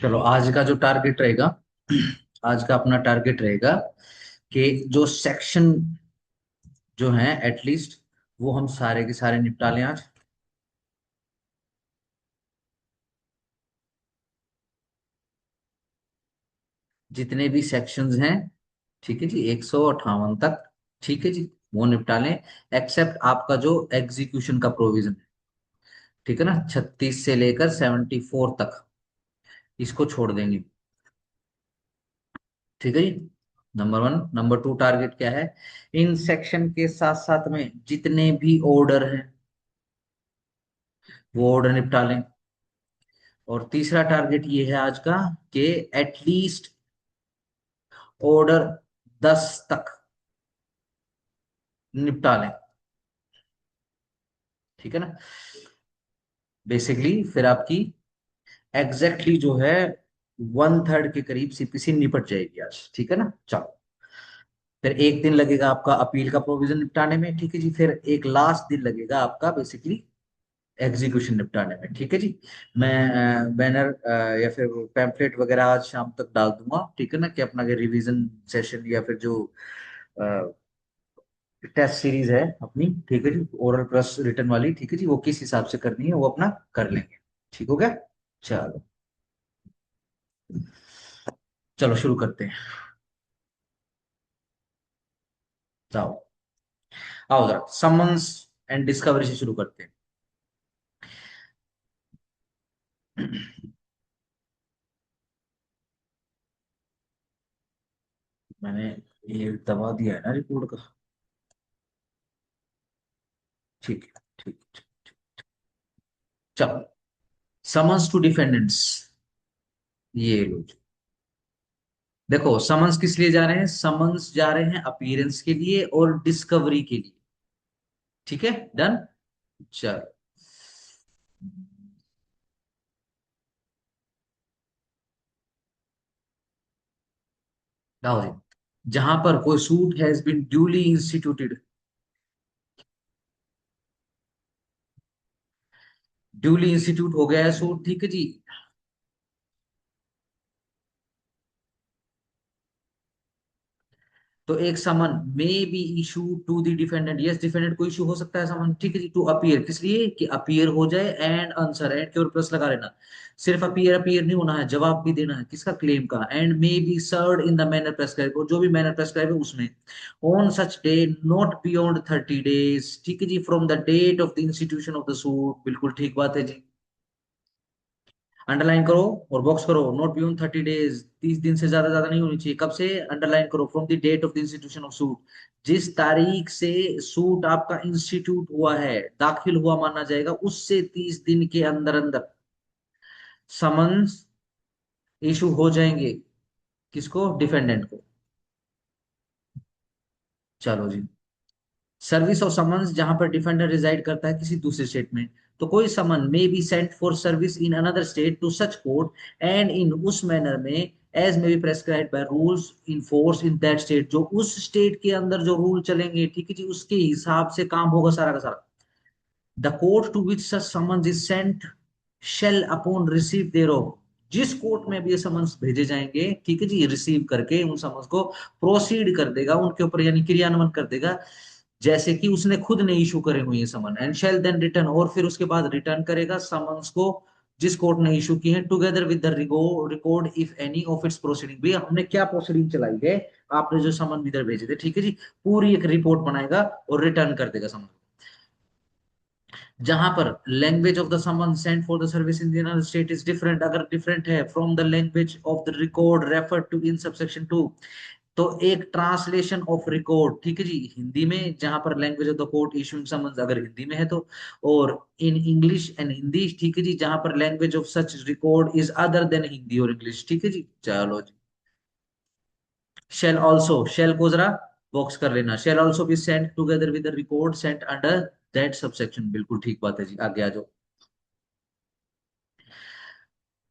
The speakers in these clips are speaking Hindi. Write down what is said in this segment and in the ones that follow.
चलो आज का जो टारगेट रहेगा, आज का अपना टारगेट रहेगा कि जो सेक्शन जो है एटलीस्ट वो हम सारे के सारे निपटा लें आज। जितने भी सेक्शंस हैं, ठीक है जी, 158 तक, ठीक है जी, वो निपटा लें। एक्सेप्ट आपका जो एग्जीक्यूशन का प्रोविजन है, ठीक है ना, 36 से लेकर 74 तक, इसको छोड़ देंगे। ठीक है जी। Number one. Number two target क्या है? इन सेक्शन के साथ साथ में जितने भी ऑर्डर हैं वो ऑर्डर निपटा लें। और तीसरा टारगेट ये है आज का कि एटलीस्ट ऑर्डर 10 तक निपटा लें। ठीक है ना। बेसिकली फिर आपकी एग्जैक्टली जो है 1/3 के करीब सीपीसी निपट जाएगी आज। ठीक है ना। चलो, फिर एक दिन लगेगा आपका अपील का प्रोविजन निपटाने में, ठीक है जी। फिर एक लास्ट दिन लगेगा आपका बेसिकली एग्जीक्यूशन निपटाने में। ठीक है जी। मैं बैनर या फिर पैम्पलेट वगैरह आज शाम तक डाल दूंगा, ठीक है ना, कि अपना रिवीजन सेशन या फिर जो टेस्ट सीरीज है अपनी, ठीक है जी, ओरल प्लस रिटर्न वाली, ठीक है जी, वो किस हिसाब से करनी है वो अपना कर लेंगे। ठीक हो गया। चलो, चलो शुरू करते हैं। जाओ, आओ जरा समन्स एंड डिस्कवरी से शुरू करते हैं। मैंने ये दबा दिया है ना रिपोर्ट का। ठीक है, ठीक है, ठीक। चलो, समन्स टू डिफेंडेंट्स, ये लो जी। देखो, समन्स किस लिए जा रहे हैं? समन्स जा रहे हैं अपीयरेंस के लिए और डिस्कवरी के लिए। ठीक है, डन। चलो, आओ जी। जहां पर कोई suit has been duly instituted, duly institute हो गया है सूट, ठीक है जी। तो एक summon may be issue to the defendant, yes defendant को इशू हो सकता है समन, ठीक है जी, टू अपीयर, किस लिए कि अपीयर हो जाए एंड आंसर, एंड के ऊपर प्लस लगा लेना। सिर्फ अपीयर अपीयर नहीं होना है, जवाब भी देना है किसका? क्लेम का। And may be served in the manner prescribe, और जो भी मैनर प्रेस्क्राइब है उसमें, on such day not beyond 30 days, ठीक है जी, from the date of the institution of the suit. बिल्कुल ठीक बात है जी। अंडरलाइन करो और बॉक्स करो, नॉट बियॉन्ड 30 days, 30 दिन से ज्यादा नहीं होनी चाहिए। कब से? अंडरलाइन करो, from the date of the institution of suit, जिस तारीख से सूट आपका इंस्टीट्यूट हुआ है, दाखिल हुआ माना जाएगा, उससे 30 दिन के अंदर अंदर समन्स इशू हो जाएंगे। किसको? डिफेंडेंट को। चलो जी। सर्विस ऑफ समन्स, जहां पर डिफेंडर रिजाइड करता है किसी दूसरे स्टेट में, तो कोई summon may be sent for service in another state to such court and in उस मैनर में as may be prescribed by rules in force in that state, जो उस स्टेट के अंदर जो रूल चलेंगे, ठीक है जी, उसके हिसाब से काम होगा सारा का सारा। The court to which such summons is sent shall upon receive thereof, जिस कोर्ट में भी ये समन्स भेजे जाएंगे, ठीक है जी, रिसीव करके उन समन्स को प्रोसीड कर देगा उनके ऊपर, यानी क्रियान्वयन कर देगा, जैसे कि उसने खुद ने इशू करे हुए ये समन। एंड शेल देन रिटर्न, और फिर उसके बाद रिटर्न करेगा समन्स को जिस कोर्ट ने इशू की है, together with the record if any of its proceeding, भैया हमने क्या प्रोसीडिंग चलाई है, आपने जो समन इधर भेजे थे, ठीक है जी, पूरी एक रिपोर्ट बनाएगा और रिटर्न कर देगा समन। जहां पर language of the summon sent for the service in the state is different, अगर डिफरेंट है from the language of the record refer to in subsection 2, तो एक ट्रांसलेशन ऑफ रिकॉर्ड, ठीक है जी, हिंदी में, जहां पर language of the court issuing summons अगर हिंदी में है तो, और इन इंग्लिश एंड हिंदी, ठीक है जी, जहां पर language of such record is other than Hindi और इंग्लिश। ठीक है जी। चलो जी। शेल ऑल्सो, शेल को जरा बॉक्स कर लेना, shall also be sent together with the record sent under that subsection. बिल्कुल ठीक बात है जी, आगे आ जाओ।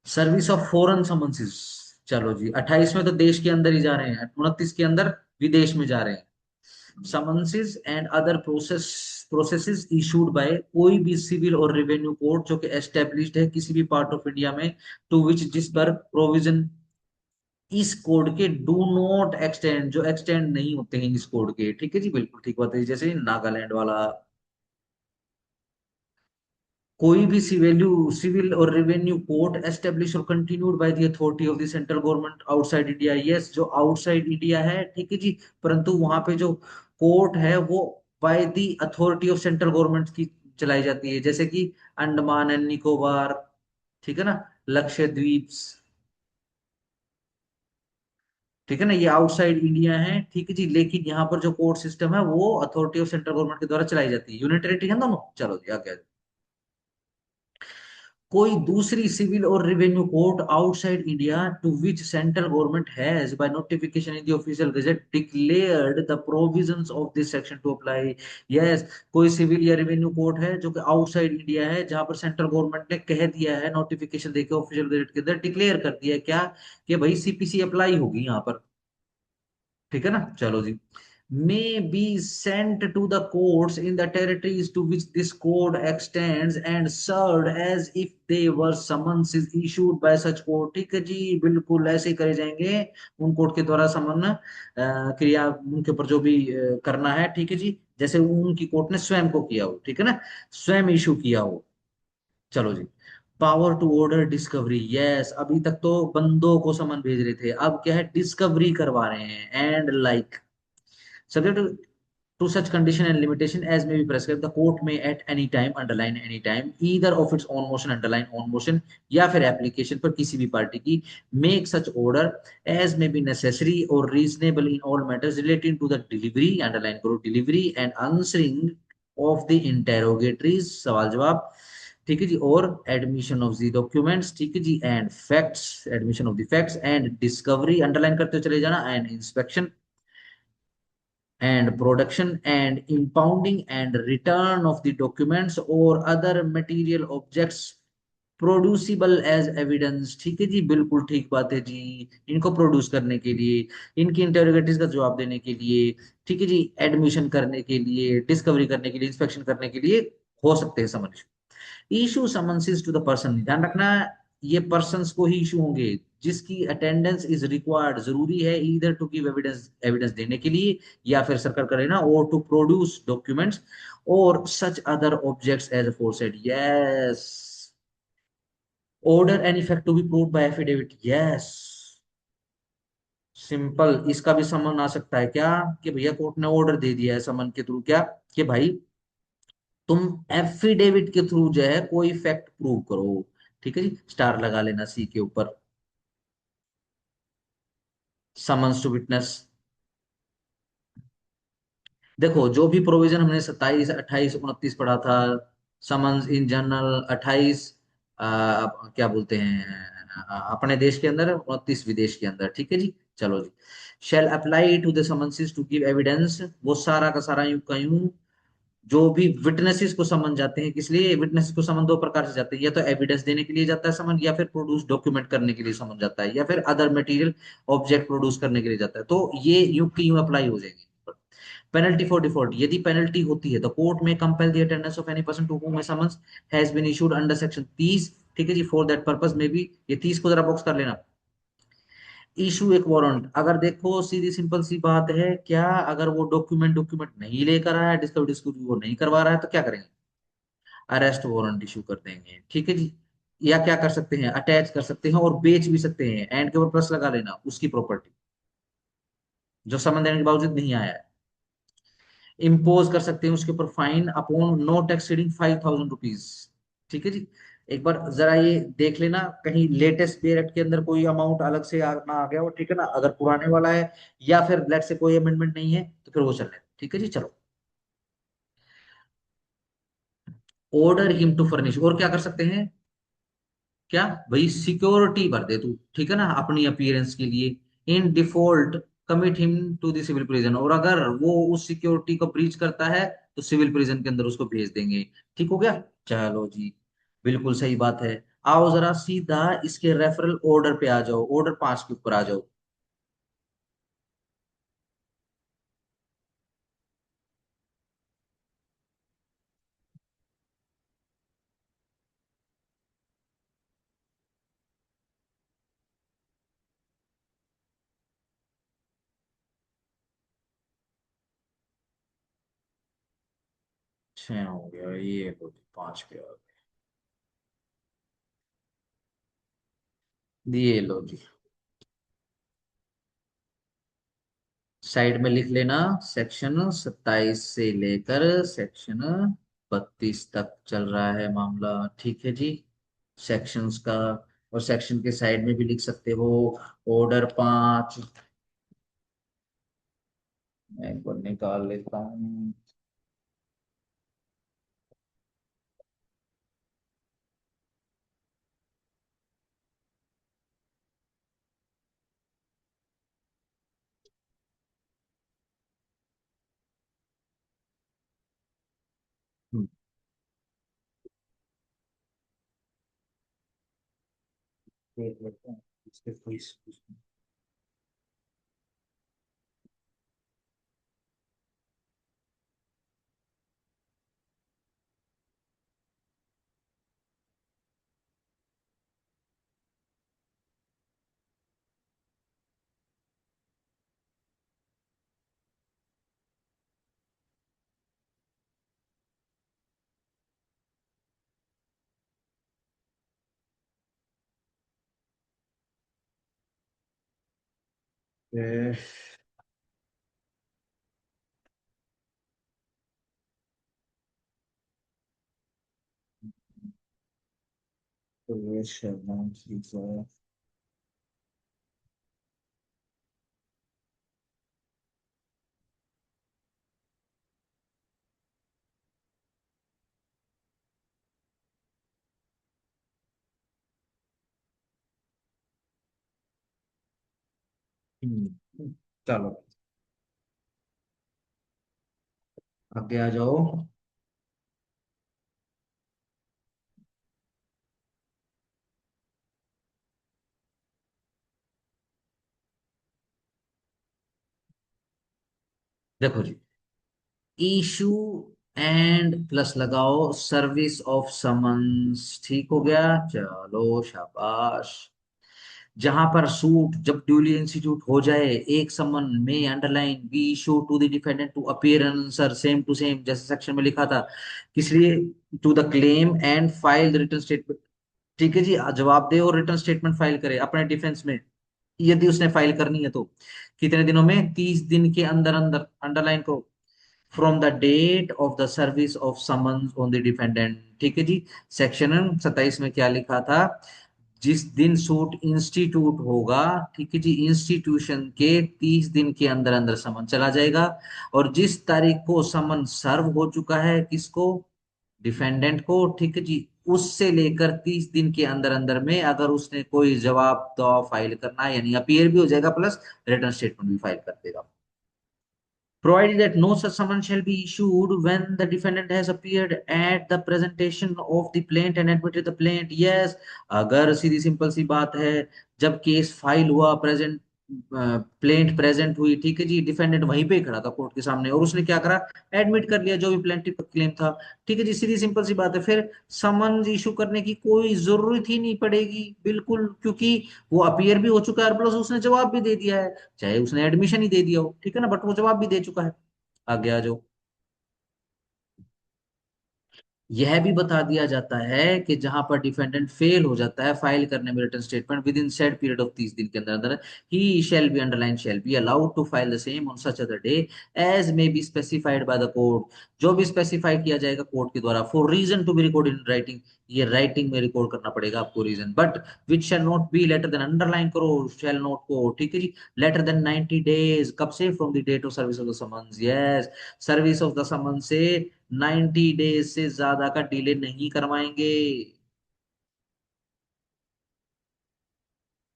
सर्विस ऑफ फॉरेन समन्सिस, चलो जी, 28 में तो देश के अंदर ही जा रहे हैं, 29 के अंदर विदेश में जा रहे हैं। Summonses and other process processes issued by कोई भी सिविल और रेवेन्यू कोड जो कि एस्टेब्लिश्ड है किसी भी पार्ट ऑफ इंडिया में, टू विच जिस पर प्रोविजन इस कोड के डू नॉट एक्सटेंड, जो एक्सटेंड नहीं होते हैं इस कोड के। ठीक है जी, बिल्कुल ठीक बात है, जैसे नागालैंड वाला। कोई भी civil or revenue court establish और continued by the authority of the central government outside India, yes जो आउटसाइड इंडिया है, ठीक है जी, परंतु वहां पे जो कोर्ट है वो by the authority of central government की चलाई जाती है, जैसे कि अंडमान एंड निकोबार, ठीक है ना, लक्षद्वीप, ठीक है ना, ये आउटसाइड इंडिया है, ठीक है जी, लेकिन यहाँ पर जो कोर्ट सिस्टम है वो अथॉरिटी ऑफ सेंट्रल गवर्नमेंट के द्वारा चलाई जाती है, यूनिट टेरिटरी है दोनों। चलो जी आगे। कोई दूसरी civil or revenue court outside India to which central government has by notification in the official gazette declared the provisions of this section to apply. Yes, कोई सिविल या रेवेन्यू कोर्ट है जो कि आउटसाइड इंडिया है, जहां पर सेंट्रल गवर्नमेंट ने कह दिया है, नोटिफिकेशन देके ऑफिशियल गजट के अंदर डिक्लेयर कर दिया है क्या, कि भाई सीपीसी अप्लाई होगी यहाँ पर। ठीक है ना, चलो जी। may be sent to the courts in the territories to which this code extends and served as if they were summonses issued by such court। ठीक है जी, बिल्कुल ऐसे ही करे जाएंगे उन कोर्ट के द्वारा समन क्रिया उनके ऊपर जो भी करना है, ठीक है जी, जैसे उनकी कोर्ट ने स्वयं को किया हो, ठीक है ना, स्वयं इशू किया हो। चलो जी। Power to order discovery, yes, अभी तक तो बंदों को समन भेज रहे थे, अब क्या है, डिस्कवरी करवा रहे हैं। And like subject to such condition and limitation as may be prescribed, the court may at any time, underline any time, either of its own motion, underline own motion, या फिर एप्लीकेशन पर किसी भी पार्टी की, make such order as may be necessary or reasonable in all matters relating to the delivery, underline करो delivery and answering of the interrogatories, सवाल जवाब, ठीक है जी, और एडमिशन ऑफ द डॉक्यूमेंट्स, ठीक है जी, and facts, admission of the facts and discovery, underline करते हुए चले जाना, and inspection and production and impounding and return of the documents or other material objects producible as evidence. ठीक है जी, बिल्कुल ठीक बात है जी, इनको प्रोड्यूस करने के लिए, इनकी इंटेरोगेटिव का जवाब देने के लिए, ठीक है जी, एडमिशन करने के लिए, डिस्कवरी करने के लिए, इंस्पेक्शन करने के लिए हो सकते हैं समन। इशू समन्सेस टू द पर्सन, ध्यान रखना, ये पर्सन्स को ही इशू होंगे जिसकी अटेंडेंस इज रिक्वायर्ड, जरूरी है, इधर टू गिव एविडेंस, एविडेंस देने के लिए, या फिर सर्कल करे ना, और to produce documents or such other objects as aforesaid. Yes, order and effect to be proved by affidavit, yes, simple, इसका भी समन आ सकता है क्या, कि भैया कोर्ट ने ऑर्डर दे दिया है समन के थ्रू, क्या कि भाई तुम एफिडेविट के थ्रू जो है कोई फैक्ट प्रूव करो। ठीक है जी, स्टार लगा लेना सी के ऊपर, समन्स टू विटनेस। देखो जो भी प्रोविजन हमने 27 28 29 पढ़ा था, समन्स इन जनरल 28, क्या बोलते हैं, अपने देश के अंदर, 29 विदेश के अंदर, ठीक है जी, चलो जी। Shall apply to the summonses to give evidence, वो सारा का सारा यूं का यूं, जो भी विटनेसेस को समन जाते हैं, किस लिए विटनेसेस को समन दो प्रकार से जाते हैं, या तो एविडेंस देने के लिए जाता है समन, या फिर प्रोड्यूस डॉक्यूमेंट करने के लिए समन जाता है, या फिर अदर मटेरियल ऑब्जेक्ट प्रोड्यूस करने के लिए जाता है, तो ये यूं की यूं अप्लाई हो जाएंगे। पेनल्टी फॉर डिफॉल्ट, यदि पेनल्टी होती है तो कोर्ट में compel the attendance of any person to whom a summons has been issued under section 30, ठीक है जी, फॉर दैट पर्पस में भी, ये 30 को जरा बॉक्स कर लेना। इशू एक वारंट, अगर देखो सीधी सिंपल सी बात है, क्या अगर वो डॉक्यूमेंट डॉक्यूमेंट नहीं लेकर आया, डिस्कवरी डिस्कवरी वो नहीं करवा रहा है, तो क्या करेंगे, अरेस्ट वारंट इशू कर देंगे, ठीक है जी, या क्या कर सकते हैं, अटैच कर सकते हैं और बेच भी सकते हैं, एंड के ऊपर प्लस लगा लेना उसकी प्रॉपर्टी जो समन देने के बावजूद नहीं आया है। इम्पोज कर सकते हैं उसके ऊपर fine upon not exceeding 5,000 rupees. ठीक है जी, एक बार जरा ये देख लेना कहीं लेटेस्ट पे एक्ट के अंदर कोई अमाउंट अलग से ना आ गया हो, ठीक है ना, अगर पुराने वाला है या फिर लेट से कोई अमेंडमेंट नहीं है तो फिर वो चल रहा है, ठीक है जी, चलो। ऑर्डर हिम टू फर्निश, और क्या कर सकते हैं, क्या भाई सिक्योरिटी भर दे तू, ठीक है ना, अपनी अपीयरेंस के लिए, in default commit him to the civil prison, और अगर वो उस सिक्योरिटी को ब्रीच करता है तो सिविल प्रिजन के अंदर उसको भेज देंगे। ठीक हो गया, चलो जी, बिल्कुल सही बात है। आओ जरा सीधा इसके रेफरल ऑर्डर पे आ जाओ, ऑर्डर 5 के ऊपर आ जाओ। छह हो गया, ये लो जी, पांच पे आ गए, ये लो जी। साइड में लिख लेना, सेक्शन 27 से लेकर सेक्शन 32 तक चल रहा है मामला, ठीक है जी। सेक्शंस का, और सेक्शन के साइड में भी लिख सकते हो ऑर्डर 5। मैं इनको निकाल लेता हूँ। देख लेते हैं इसके कोई ए, तो ये शर्मा चीज है। चलो आगे आ जाओ। देखो जी, इशू एंड प्लस लगाओ सर्विस ऑफ समन्स, ठीक हो गया, चलो शाबाश। जहां पर सूट जब ड्यूली इंस्टीट्यूट हो जाए, एक समन में underline be issue to the defendant to appear an answer same to same, जैसे सेक्शन में लिखा था, किस लिए, to the claim and file return statement. ठीक है जी, जवाब दे और रिटर्न स्टेटमेंट फाइल करे अपने डिफेंस में, यदि उसने फाइल करनी है तो। कितने दिनों में, 30 दिन के अंदर अंदर, अंडरलाइन को, from the date of the service of summons on the defendant, ठीक है जी। सेक्शन 27 में क्या लिखा था, जिस दिन सूट इंस्टीट्यूट होगा, ठीक है जी, इंस्टीट्यूशन के 30 दिन के अंदर अंदर समन चला जाएगा। और जिस तारीख को समन सर्व हो चुका है, किसको, डिफेंडेंट को, ठीक है जी, उससे लेकर 30 दिन के अंदर अंदर में अगर उसने कोई जवाब तो फाइल करना है, यानी अपीयर भी हो जाएगा प्लस रिटर्न स्टेटमेंट भी फाइल कर देगा। Provided that no such summons shall be issued when the defendant has appeared at the presentation of the plaint and admitted the plaint. Yes, अगर सीधी सिंपल सी बात है, जब केस फाइल हुआ, प्रेजेंट प्लेंट प्रेजेंट हुई, ठीक है जी, डिफेंडेंट वहीं पे खड़ा था कोर्ट के सामने, और उसने क्या करा, एडमिट कर लिया जो भी प्लेंटिव का क्लेम था, ठीक है जी, सीधी सिंपल सी बात है, फिर समन इशू करने की कोई जरूरत ही नहीं पड़ेगी बिल्कुल, क्योंकि वो अपीयर भी हो चुका है और प्लस उसने जवाब भी दे दिया है, चाहे उसने एडमिशन ही दे दिया हो, ठीक है ना, बट वो जवाब भी दे चुका है। आगे आ जाओ। यह भी बता दिया जाता है कि जहां पर डिफेंडेंट फेल हो जाता है फाइल करने में return statement within said period of 30 दिन के अंदर अंदर, ही shall be underline shall be allowed to file the same on such other day as may be specified by the court, जो भी स्पेसिफाई किया जाएगा कोर्ट के द्वारा, for reason to be record in writing, ये राइटिंग में रिकॉर्ड करना पड़ेगा आपको reason, but which shall not be later than, underline करो शैल नॉट को, ठीक है जी, लेटर देन 90 डेज, कब से, from the date of service of the summons, yes, service of the summon से 90 डेज से ज्यादा का डिले नहीं करवाएंगे।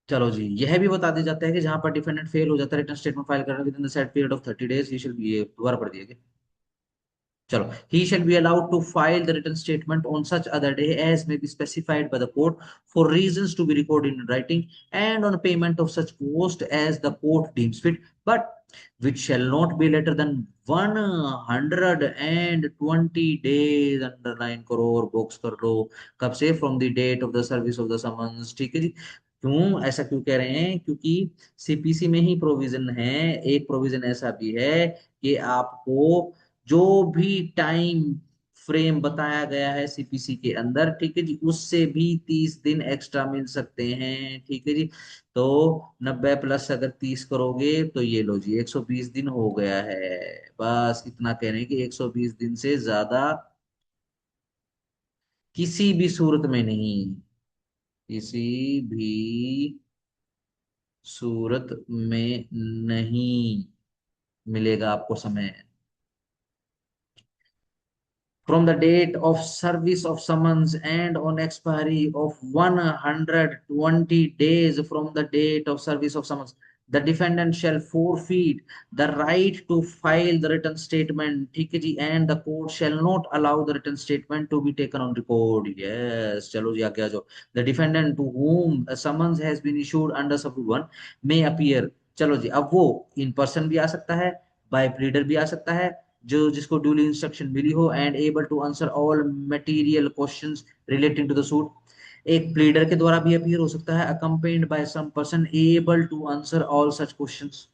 चलो जी, यह भी बता दिया जाता है कि जहां पर डिफेंडेंट फेल हो जाता है रिटर्न स्टेटमेंट फाइल करने with in the set period of 30 days, he shall B, ये दोबारा पढ़ दिया। चलो, he shall be allowed to file the written statement on such other day as may be specified by the court for reasons to be recorded in writing and on payment of such cost as the court deems fit, but which shall not be later than 120 days, underline करो और बॉक्स कर लो, कब से, from the date of the service of the summons, ठीक है जी। क्यों ऐसा क्यों कह रहे हैं, क्योंकि सीपीसी में ही प्रोविजन है, एक प्रोविजन ऐसा भी है कि आपको जो भी टाइम फ्रेम बताया गया है सीपीसी के अंदर, ठीक है जी, उससे भी 30 दिन एक्स्ट्रा मिल सकते हैं, ठीक है जी। तो 90 प्लस अगर 30 करोगे तो ये लो जी 120 दिन हो गया है। बस इतना कह रहे हैं कि 120 दिन से ज्यादा किसी भी सूरत में नहीं, किसी भी सूरत में नहीं मिलेगा आपको समय। from the date of service of summons and on expiry of 120 days from the date of service of summons, the defendant shall forfeit the right to file the written statement, ठीक है जी, and the court shall not allow the written statement to be taken on record। yes, चलो जी आगे आ जाओ। the defendant to whom a summons has been issued under sub 1 may appear, चलो जी, अब वो इन पर्सन भी आ सकता है, बाय प्लीडर भी आ सकता है, जो जिसको ड्यूली इंस्ट्रक्शन मिली हो, and able to answer all material questions relating to the suit. एक प्लीडर के द्वारा भी अपीयर हो सकता है, accompanied by some person able to answer all such questions.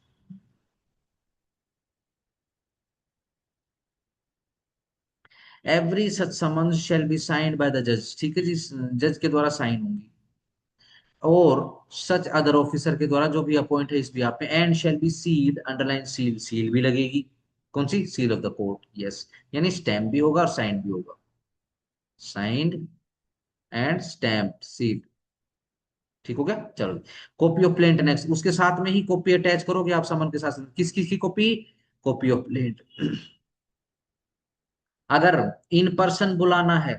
Every such summons shall be signed by the जज, ठीक है जी, जज के द्वारा साइन होंगी, और सच अदर ऑफिसर के द्वारा जो भी अपॉइंट है इस भी पे, and shall be sealed, underline seal, seal भी लगेगी, कौन सी, seal of the court, yes, यानी स्टैम्प भी होगा और साइन भी होगा, साइंड एंड स्टैम्प सील, ठीक हो गया, चलो। कॉपी ऑफ प्लेंट नेक्स्ट, उसके साथ में ही कॉपी अटैच करोगे आप समन के साथ, किस किस की कॉपी, कॉपी ऑफ प्लेंट। अगर इन पर्सन बुलाना है,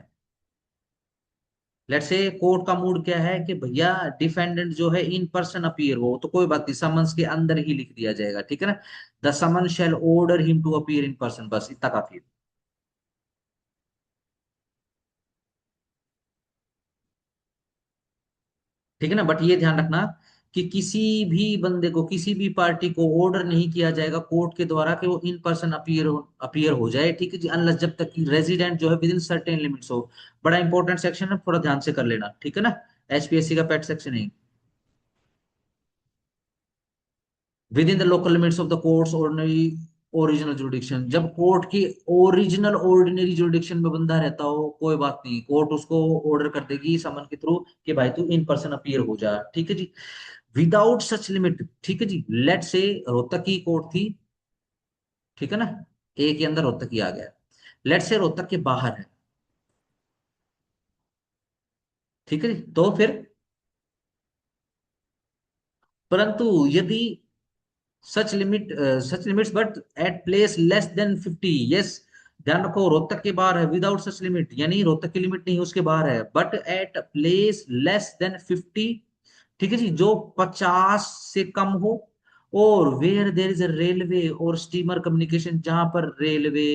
लेट्स से कोर्ट का मूड क्या है कि भैया डिफेंडेंट जो है इन पर्सन अपीयर हो, तो कोई बात नहीं, समन्स के अंदर ही लिख दिया जाएगा, ठीक है ना, the summon shall order him to appear in person, बस इतना काफी है, ठीक है ना। बट ये ध्यान रखना कि किसी भी बंदे को, किसी भी पार्टी को ऑर्डर नहीं किया जाएगा कोर्ट के द्वारा कि वो इन पर्सन अपीयर हो जाए, ठीक है जी, अनलेस जब तक कि रेजिडेंट जो है विद इन सर्टेन लिमिट्स हो। बड़ा इंपॉर्टेंट सेक्शन है, थोड़ा ध्यान से कर लेना, ठीक है ना, एचपीएससी का पेट सेक्शन है। With in the local limits of the courts ordinary original jurisdiction, जब कोर्ट की ओरिजिनल ऑर्डिनरी जुरिडिक्शन में बंदा रहता हो, कोई बात नहीं, कोर्ट उसको ऑर्डर कर देगी समन के थ्रू कि भाई तू इन पर्सन अपीयर हो जा, ठीक है जी, विदाउट सच लिमिट, ठीक है जी। लेट से रोहतक की कोर्ट थी, ठीक है ना, ए के अंदर रोहतक ही आ गया, लेट से रोहतक के बाहर है, ठीक है जी, तो फिर, परंतु यदि सच limit, such limits but at place less than 50, yes, ध्यान रखो रोहतक के बाहर है, विदाउट सच लिमिट यानी रोहतक की लिमिट नहीं उसके बाहर है, but at place less than 50, ठीक है जी, जो 50 से कम हो, और where there is a railway or steamer communication, जहां पर रेलवे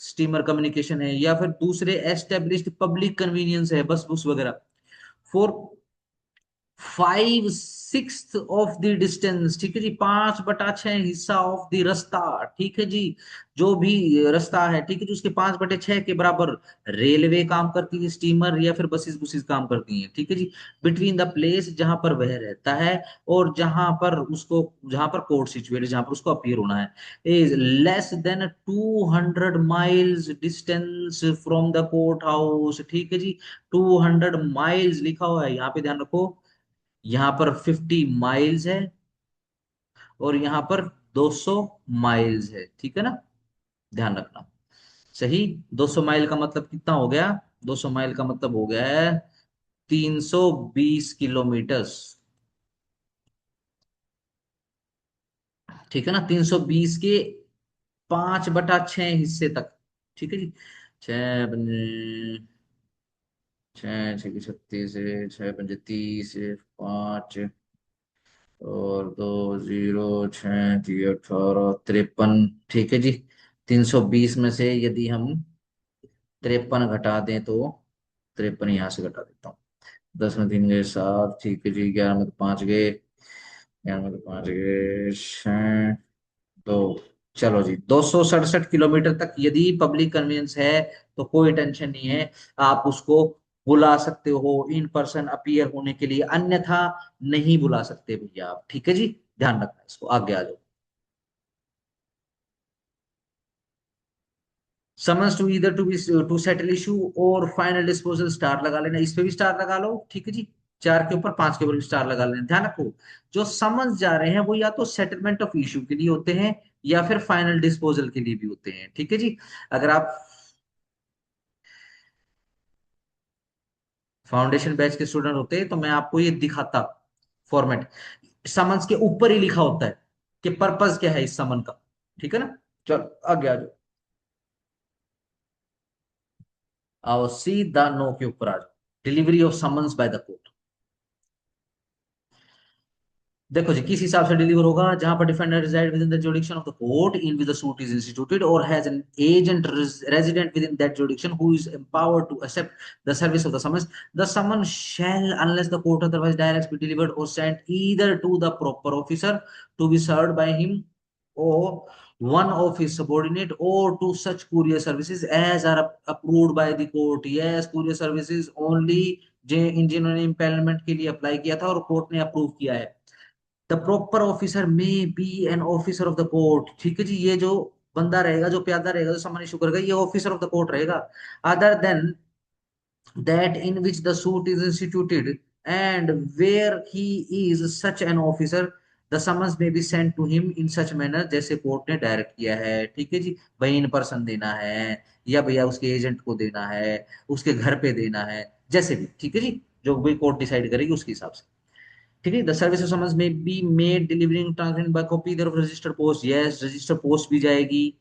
स्टीमर कम्युनिकेशन है, या फिर दूसरे एस्टेब्लिश्ड पब्लिक कन्वीनियंस है, बस बस वगैरह, फॉर 5/6 ऑफ द डिस्टेंस, ठीक है जी, 5/6 हिस्सा ऑफ द रास्ता, ठीक है जी, जो भी रास्ता है, ठीक है जी, उसके 5/6 के बराबर रेलवे काम करती है, स्टीमर या फिर बसेस बुसेस काम करती हैं, ठीक है जी, बिटवीन द प्लेस जहां पर वह रहता है और जहां पर उसको, जहां पर कोर्ट सिचुएट है, जहां पर उसको अपीयर होना है, is less than 200 miles distance from the court house, ठीक है जी, 200 माइल्स लिखा हुआ है यहाँ पे, ध्यान रखो, यहाँ पर 50 माइल्स है और यहाँ पर 200 माइल्स है, ठीक है ना, ध्यान रखना, सही। 200 माइल का मतलब कितना हो गया, 200 माइल का मतलब हो गया है 320 किलोमीटर्स, ठीक है ना, 320 के 5/6 हिस्से तक, ठीक है जी, छह पंजे, छह छः की 36, छह पंजे 30, 5 और 2 0 6 3 18 53, ठीक है जी, 320 में से यदि हम 53 घटा दें तो, 53 यहाँ से घटा देता हूँ, 10 में 3 गए 7, ठीक है जी, 11 में तो 5 गए, 11 में तो 5 गए 6, तो चलो जी 267 किलोमीटर तक यदि पब्लिक कन्वीनियंस है तो कोई टेंशन नहीं है, आप उसको बुला सकते हो इन पर्सन अपीयर होने के लिए, अन्यथा नहीं बुला सकते भैया आप, ठीक है जी, ध्यान रखना इसको, आगे आ जाओ। Summons to either to settle issue or final disposal, star लगा लेना, इस पे भी स्टार लगा लो, ठीक है जी। चार के ऊपर, पांच के ऊपर भी स्टार लगा लेना। ध्यान रखो, जो समन्स जा रहे हैं वो या तो सेटलमेंट ऑफ इशू के लिए होते हैं या फिर फाइनल डिस्पोजल के लिए भी होते हैं, ठीक है जी। अगर आप फाउंडेशन बैच के स्टूडेंट होते तो मैं आपको ये दिखाता फॉर्मेट। समन्स के ऊपर ही लिखा होता है कि पर्पस क्या है इस समन का, ठीक है ना। चलो आगे आ जाओ, आओ सीधा नो के ऊपर आ जाओ। Delivery of summons by the court. देखो जी, किस हिसाब से डिलीवर होगा, जहां पर defender reside within the jurisdiction of the court in which the suit is instituted और has an agent resident within that jurisdiction who is empowered to accept the service of the summons, the summons shall, unless the court otherwise directs, be delivered or sent either to the proper officer to be served by him or one of his subordinate, or to such courier services as are approved by the court। yes, courier services only इन जिन्होंने इम्पेलमेंट के लिए अप्लाई किया था और कोर्ट ने अप्रूव किया है। The proper officer may be an officer of the court, ठीक है जी। ये जो बंदा रहेगा, जो प्यादा रहेगा, जो सम्मान इशू करेगा, ये ऑफिसर ऑफ द कोर्ट रहेगा। Other than that in which the suit is instituted and where he is such an officer, the summons may be sent to him in such manner, जैसे कोर्ट ने डायरेक्ट किया है, ठीक है जी। भाई इन पर्सन देना है या भैया उसके एजेंट को देना है, उसके घर पे देना है, जैसे भी, ठीक है जी। जो भी कोर्ट डिसाइड करेगी उसके हिसाब से, ठीक है। The service of summons may be made delivering transmit by copy इधर register post, yes register post भी जाएगी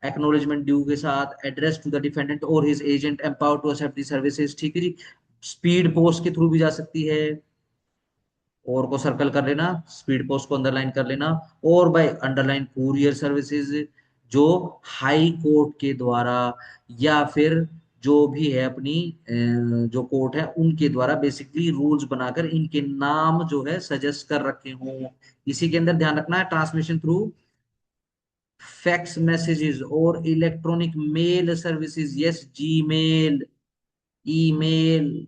एक्नोलेजमेंट ड्यू के साथ, एड्रेस टू द डिफेंडेंट और his agent empower to accept the services, ठीक है जी। स्पीड पोस्ट के थ्रू भी जा सकती है, और को सर्कल कर लेना, स्पीड पोस्ट को अंडरलाइन कर लेना, और बाय अंडरलाइन कुरियर सर्विसेज, जो हाई कोर्ट के द्वारा या फिर जो भी है अपनी जो कोर्ट है उनके द्वारा बेसिकली रूल्स बनाकर इनके नाम जो है सजेस्ट कर रखे हों। इसी के अंदर ध्यान रखना है, transmission through fax messages or electronic mail services, yes Gmail, email.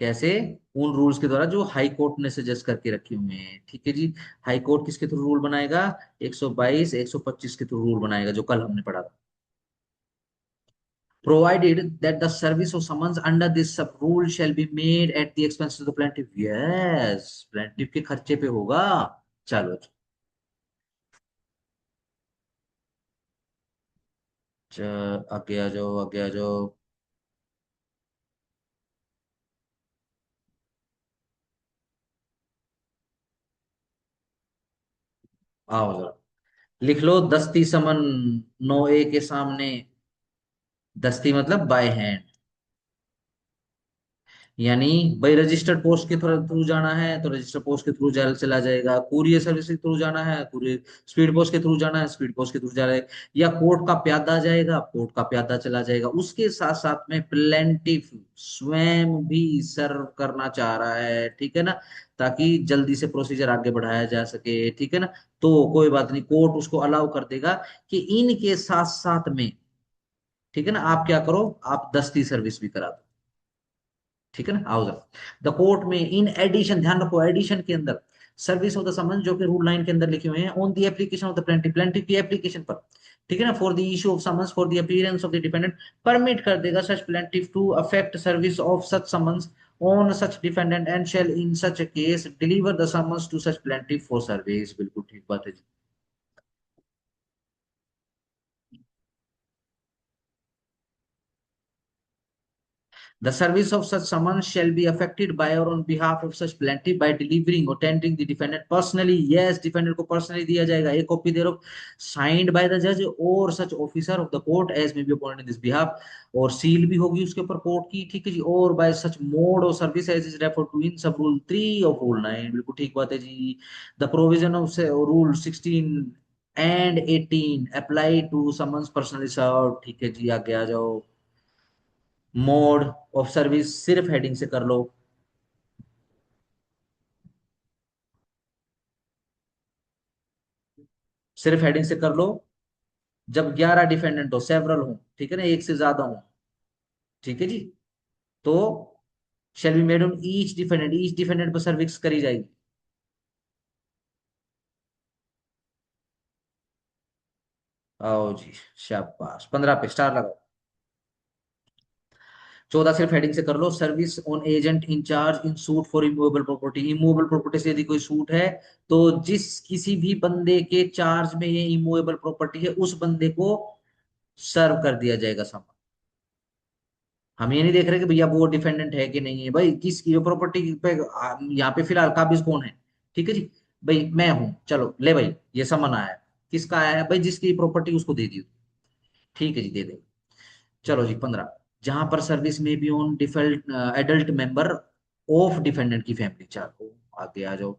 कैसे? उन रूल्स के द्वारा जो हाई कोर्ट ने सजेस्ट करके रखे हुए हैं, ठीक है जी। हाई कोर्ट किसके थ्रू रूल बनाएगा? 122 125 के थ्रू रूल बनाएगा, जो कल हमने पढ़ा था। provided that the service of summons under this sub rule shall be made at the expense of the plaintiff, yes plaintiff के खर्चे पे होगा। चलो आगे आ जाओ, आगे आ जाओ। आओ जरा, लिख लो दस्ती समन 9A के सामने। दस्ती मतलब बाय हैंड, यानी भाई रजिस्टर्ड पोस्ट के थ्रू जाना है तो रजिस्टर्ड पोस्ट के थ्रू चला जाएगा, कुरियर सर्विस के थ्रू जाना है कुरियर, स्पीड पोस्ट के थ्रू जाना है स्पीड पोस्ट के थ्रू जा जाएगा, या कोर्ट का प्यादा जाएगा कोर्ट का प्यादा चला जाएगा। उसके साथ साथ में प्लेंटिफ स्वयं भी सर्व करना चाह रहा है, ठीक है ना, ताकि जल्दी से प्रोसीजर आगे बढ़ाया जा सके, ठीक है ना। तो कोई बात नहीं, कोर्ट उसको अलाउ कर देगा कि इनके साथ साथ में, ठीक है ना, आप क्या करो, आप दस्ती सर्विस भी करा दो, ठीक है ना। आओ जरा, द कोर्ट में इन एडिशन, ध्यान रखो एडिशन के अंदर सर्विस ऑफ द समन जो कि रूल 9 के अंदर लिखे हुए हैं, on the application of the plaintiff, plaintiff की एप्लीकेशन पर, ठीक है ना, for the issue of summons for the appearance of the dependent, permit कर देगा such plaintiff to affect service of such summons on such defendant and shall in such case deliver the summons to such plaintiff for service. बिल्कुल ठीक बात है जी। The service of such summons shall be effected by or on behalf of such plaintiff by delivering or tendering the defendant personally, yes defendant को personally दिया जाएगा, एक कॉपी दे रहा, signed by the judge or such officer of the court as may be appointed in this behalf, और सील भी होगी उसके ऊपर कोर्ट की, ठीक है जी। और by such mode of service as is referred to in sub rule 3 of rule 9, बिल्कुल ठीक बात है जी। The provision of rule 16 and 18 apply to summons personally served, ठीक है जी। आगे आ जाओ, मोड ऑफ सर्विस सिर्फ हेडिंग से कर लो, सिर्फ हेडिंग से कर लो। जब 11 डिफेंडेंट हो, सेवरल हो, ठीक है ना, एक से ज्यादा हो, ठीक है जी, तो shall be made on each defendant पर सर्विस करी जाएगी। आओ जी, शाबाश, 15 पे स्टार लगाओ। 14 सिर्फ हेडिंग से कर लो, service on agent in charge in suit for immovable property. Immovable property से यदि कोई सूट है, तो जिस किसी भी बंदे के चार्ज में ये इमूवेबल प्रॉपर्टी है, उस बंदे को सर्व कर दिया जाएगा सामान। हम ये नहीं देख रहे कि भैया वो डिफेंडेंट है कि नहीं है, भाई किस ये प्रॉपर्टी पे यहाँ पे फिलहाल काबिज कौन है। ठीक है जी, भाई मैं हूं, चलो ले भाई, ये सामान आया है, किसका आया है भाई, जिसकी प्रॉपर्टी उसको दे दी। ठीक है जी, दे दे। चलो जी, 15, जहां पर सर्विस में be on default adult member of defendant की फैमिली। चलो आगे आ जाओ।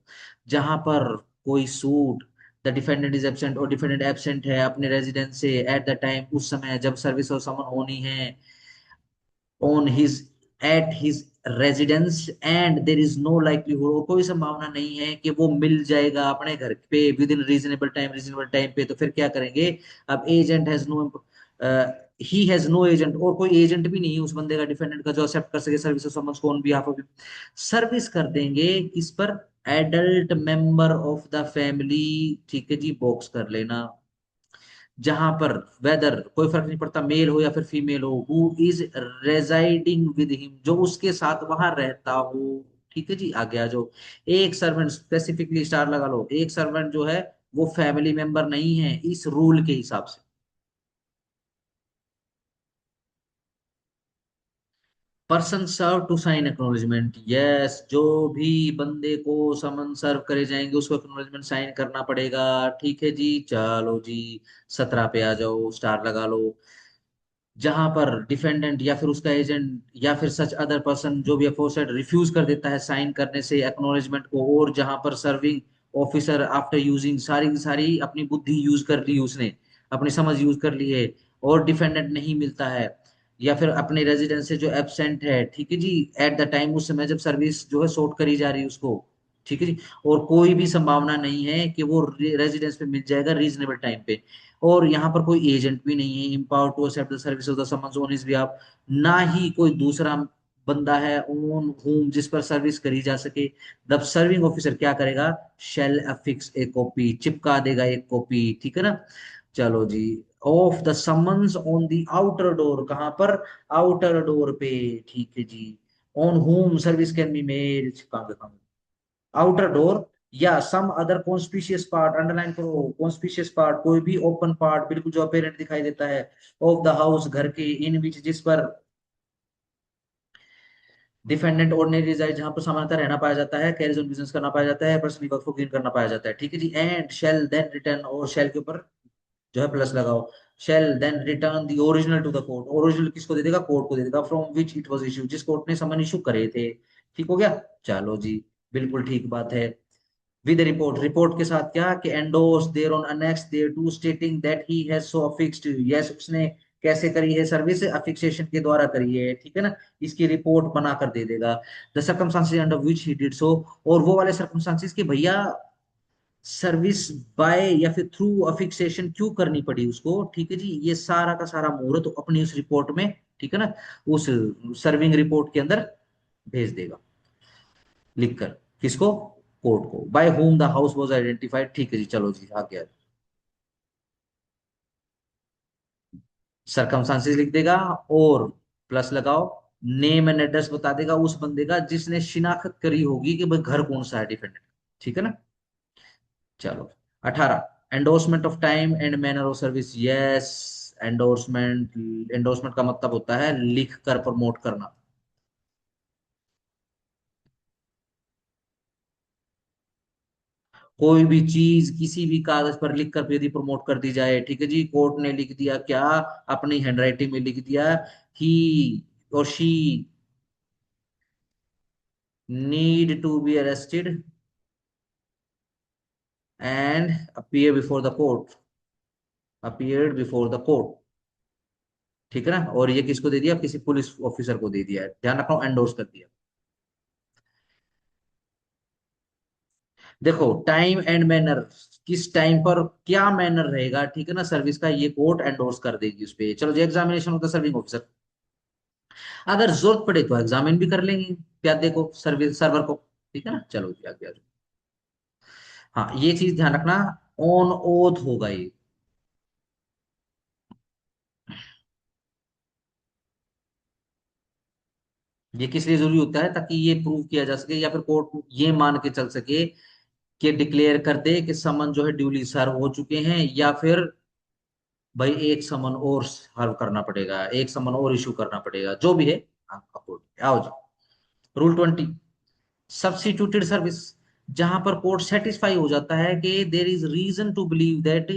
जहां पर कोई suit, the defendant is absent और डिफेंडेंट एब्सेंट है अपने रेजिडेंस से एट द टाइम, उस समय जब सर्विस और समन होनी है, on his at his residence and there is no likelihood, और कोई संभावना नहीं है कि वो मिल जाएगा अपने घर पे विद इन रीजनेबल टाइम पे, तो फिर क्या करेंगे। अब agent has no, he has no agent, और कोई एजेंट भी नहीं है उस बंदे का, डिफेंडेंट का, जो एक्सेप्ट कर सके सर्विस ऑफ समन्स को ऑन बिहाफ ऑफ। सर्विस कर देंगे किस पर, adult member of the family. ठीक है जी, बॉक्स कर लेना। जहां पर वेदर कोई फर्क नहीं पड़ता, मेल हो या फिर फीमेल हो, हु इज रेजाइडिंग विद हिम, जो उसके साथ वहां रहता हो। ठीक है जी, आगे आ जाओ। एक सर्वेंट, स्पेसिफिकली स्टार लगा लो, एक सर्वेंट जो है वो फैमिली मेंबर नहीं है इस रूल के हिसाब से। Person serve to sign acknowledgement, yes, जो भी बंदे को समन सर्व करे जाएंगे उसको एक्नोलेजमेंट साइन करना पड़ेगा। ठीक है जी, चलो जी, 17 पे आ जाओ, स्टार लगा लो। जहां पर डिफेंडेंट या फिर उसका एजेंट या फिर सच अदर पर्सन जो भी अफोर्सेड रिफ्यूज कर देता है साइन करने से एक्नोलेजमेंट को, और जहां पर सर्विंग ऑफिसर आफ्टर यूजिंग, सारी की सारी अपनी बुद्धि यूज कर ली उसने, अपनी समझ यूज कर ली है, और डिफेंडेंट नहीं मिलता है, या फिर अपने रेजिडेंस से जो एब्सेंट है, ठीक है जी, एट द टाइम, उस समय जब सर्विस जो है सॉर्ट करी जा रही है उसको। ठीक है जी, और कोई भी संभावना नहीं है कि वो रेजिडेंस पे मिल जाएगा रीजनेबल टाइम पे, और यहाँ पर कोई एजेंट भी नहीं है empower to accept the service of the summons on his behalf, ना ही कोई दूसरा बंदा है ऑन होम जिस पर सर्विस करी जा सके। द सर्विंग ऑफिसर क्या करेगा, शेल अफिक्स ए कॉपी, चिपका देगा एक कॉपी। ठीक है ना, चलो जी। Of the summons on the outer door, कहां पर, आउटर डोर पे। ठीक है जी, on home service can be made, कहां, आउटर डोर, या some other conspicuous part, underline करो, कॉन्स्पिशियस पार्ट, कोई भी ओपन पार्ट बिल्कुल जो अपेरेंट दिखाई देता है, ऑफ द हाउस, घर के, इन विच, जिस पर डिफेंडेंट ऑर्डिनरी रिजाइड, जहां पर सामान्यतः रहना पाया जाता है, कैरिज ऑन बिजनेस करना पाया जाता है, पर्सनली वर्क फॉर गेन करना पाया जाता है। ठीक है जी, एंड शेल देन रिटर्न, और शेल के ऊपर जो है प्लस लगाओ, shall then return the original to the court, original किसको दे देगा, कोर्ट को दे देगा, from which it was issue, जिस कोर्ट ने समन इशू करे थे। ठीक हो गया, चलो जी, बिल्कुल ठीक बात है। विद रिपोर्ट, रिपोर्ट के साथ क्या कि endorse thereon annex thereto stating that he has so affixed, yes, उसने कैसे करी है सर्विस, अफिक्सेशन के द्वारा करी है। ठीक है ना, इसकी रिपोर्ट बना कर दे देगा। The circumstances under which he did so, और वो वाले सर्कमस्टांसेस कि भैया सर्विस बाय या फिर थ्रू अफिक्सेशन क्यों करनी पड़ी उसको। ठीक है जी, ये सारा का सारा मुहूर्त तो अपनी उस रिपोर्ट में, ठीक है ना, उस सर्विंग रिपोर्ट के अंदर भेज देगा, लिखकर, किसको, कोर्ट को। By whom the house was identified. ठीक है जी, चलो जी, आ गया, सरकमस्टांसेस लिख देगा, और प्लस लगाओ, नेम एंड एड्रेस बता देगा उस बंदे का जिसने शिनाख्त करी होगी कि भाई घर कौन सा है डिफेंडेंट। ठीक है ना, चलो। 18, endorsement of time and manner of service, yes, endorsement, endorsement का मतलब होता है लिख कर प्रमोट करना। कोई भी चीज किसी भी कागज पर लिख कर यदि प्रमोट कर दी जाए, ठीक है जी, कोर्ट ने लिख दिया क्या, अपनी हैंडराइटिंग में लिख दिया, ही और she need to be arrested and appear before the court, appeared before the court। ठीक है ना, और ये किसको दे दिया, किसी पुलिस ऑफिसर को दे दिया है, ध्यान रखना, एंडोर्स कर दिया। देखो, टाइम एंड मैनर, किस टाइम पर क्या मैनर रहेगा, ठीक है ना, सर्विस का, ये कोर्ट एंडोर्स कर देगी उस पे। चलो जी, examination of the serving officer, अगर जरूरत पड़े तो एग्जामिन भी कर लेंगे प्यादे को, सर्विस सर्वर को। ठीक है ना, चलो जी, आगे आ जाओ। हाँ, ये चीज ध्यान रखना, ऑन ओथ होगा ये, ये किस लिए जरूरी होता है? ताकि ये प्रूव किया जा सके या फिर कोर्ट ये मान के चल सके कि डिक्लेयर कर दे कि समन जो है ड्यूली सर्व हो चुके हैं, या फिर भाई एक समन और सर्व करना पड़ेगा, एक समन और इशू करना पड़ेगा, जो भी है। आओ जी। Rule 20, substituted service. जहां पर कोर्ट सेटिस्फाई हो जाता है कि there is reason to believe that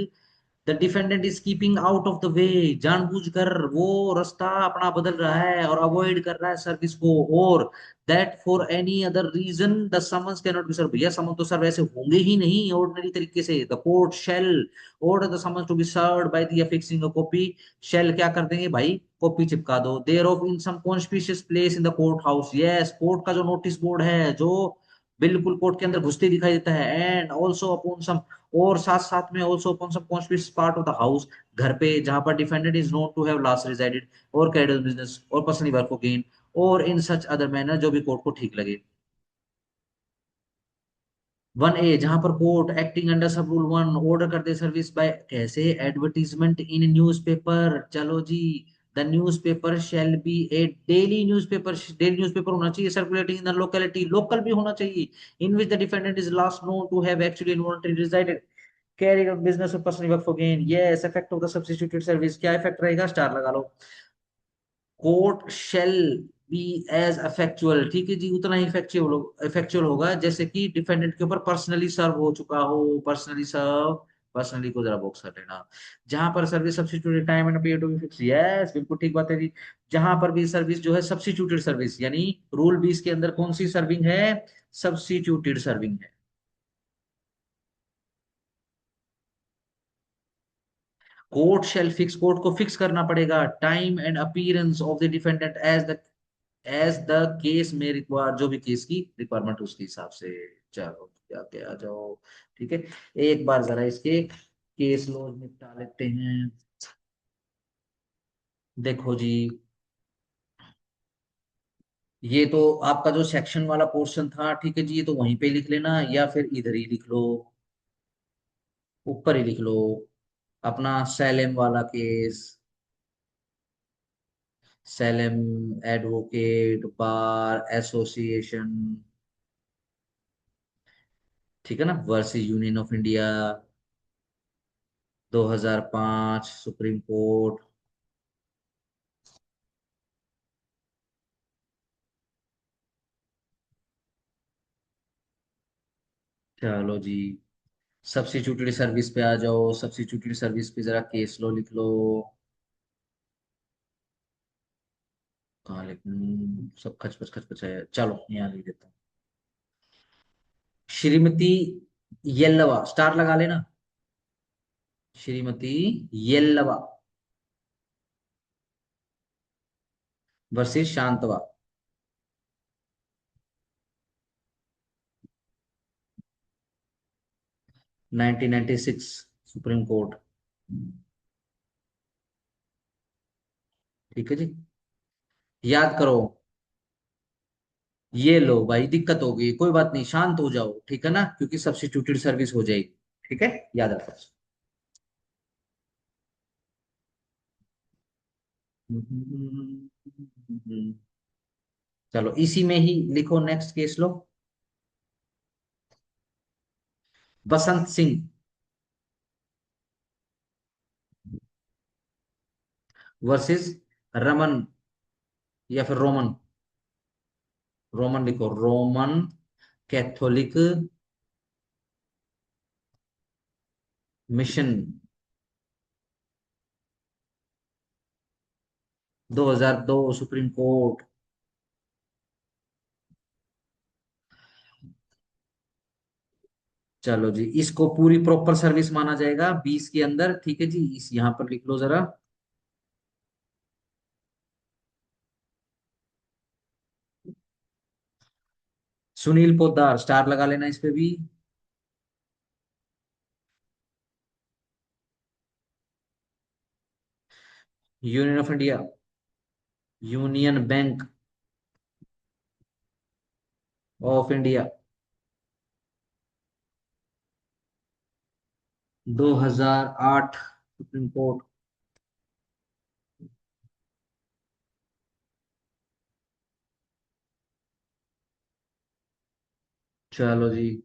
the defendant is keeping out of the way, जानबूझकर वो रास्ता अपना बदल रहा है और अवॉइड कर रहा है सर्विस को, or that for any other reason the summons can not be serve. भैया समन तो सर्व ऐसे होंगे ही नहीं ऑर्डिनरी तरीके से। The court shall order the summons to be served by the affixing a copy. Shall क्या कर देंगे भाई? कॉपी चिपका दो। Thereof in some conspicuous place in the court house. Yes, court का जो नोटिस बोर्ड है जो बिल्कुल कोर्ट के अंदर घुसते ही दिखाई देता है। एंड ऑल्सो अपॉन सम, और साथ साथ में also upon some conspicuous part of the house, घर पे जहां पर defendant is known to have last resided और कैरिड बिजनेस और पर्सनली वर्क फॉर गेन, और इन सच अदर मैनर, जो भी कोर्ट को ठीक लगे। 1A, जहां पर court acting under sub rule 1 order कर दे सर्विस बाय, कैसे? Advertisement in newspaper. चलो जी। The newspaper shall be a daily newspaper, daily newspaper होना चाहिए circulating in the locality, local भी होना चाहिए, in which the defendant is last known to have actually involuntary resided, carried out business और personally work for gain. Yes, effect of the substituted service, क्या इफेक्ट रहेगा? स्टार लगा लो। कोर्ट शेल बी एज अफेक्चुअल, ठीक है जी, उतना ही इफेक्चुअल इफेक्चुअल होगा जैसे कि डिफेंडेंट के ऊपर पर्सनली सर्व हो चुका हो। पर्सनली सर्व, पर्सनली को जरा बॉक्स कर लेना। जहां पर service substituted time and period to be fix. Yes, बिल्कुल ठीक बात है जी। जहां पर भी सर्विस जो है सब्स्टिट्यूटेड सर्विस, यानी रूल 20 के अंदर कौन सी सर्विंग है? सब्स्टिट्यूटेड सर्विंग है। कोर्ट शेल फिक्स, कोर्ट को फिक्स करना पड़ेगा time and appearance of the defendant as the case में रिक्वायर, जो भी केस की रिक्वायरमेंट उसके हिसाब से। चलो क्या क्या आ जाओ। ठीक है, एक बार जरा इसके केस लॉज निपटा लेते हैं। देखो जी, ये तो आपका जो सेक्शन वाला पोर्शन था, ठीक है जी, ये तो वहीं पे लिख लेना या फिर इधर ही लिख लो, ऊपर ही लिख लो। अपना सैलेम वाला केस, सैलेम एडवोकेट बार एसोसिएशन, ठीक है ना, versus union of India, 2005 supreme Court. चलो जी, सब्स्टिट्यूटेड सर्विस पे आ जाओ। सब्स्टिट्यूटेड सर्विस पे जरा केस लो लिख लो। कहाँ लिख, सब खच खच खच खच है। चलो यहाँ लिख देता हूँ। श्रीमती येल्लवा, स्टार लगा लेना। Shrimati Yellawa versus Shantawa, 1996 supreme court. ठीक है जी, याद करो। ये लो भाई, दिक्कत हो गई, कोई बात नहीं, शांत हो जाओ, ठीक है ना, क्योंकि सब्स्टिट्यूटेड सर्विस हो जाएगी। ठीक है, याद रखो। चलो इसी में ही लिखो, नेक्स्ट केस लो। बसंत सिंह वर्सेस रमन, या फिर रोमन, रोमन लिखो, Roman Catholic mission, 2002 supreme Court. चलो जी, इसको पूरी प्रॉपर सर्विस माना जाएगा 20 के अंदर, ठीक है जी, इस यहां पर लिख लो जरा। सुनील पोद्दार, स्टार लगा लेना इस पे भी। Union of India, Union Bank of India, 2008 Supreme Court. चलो जी।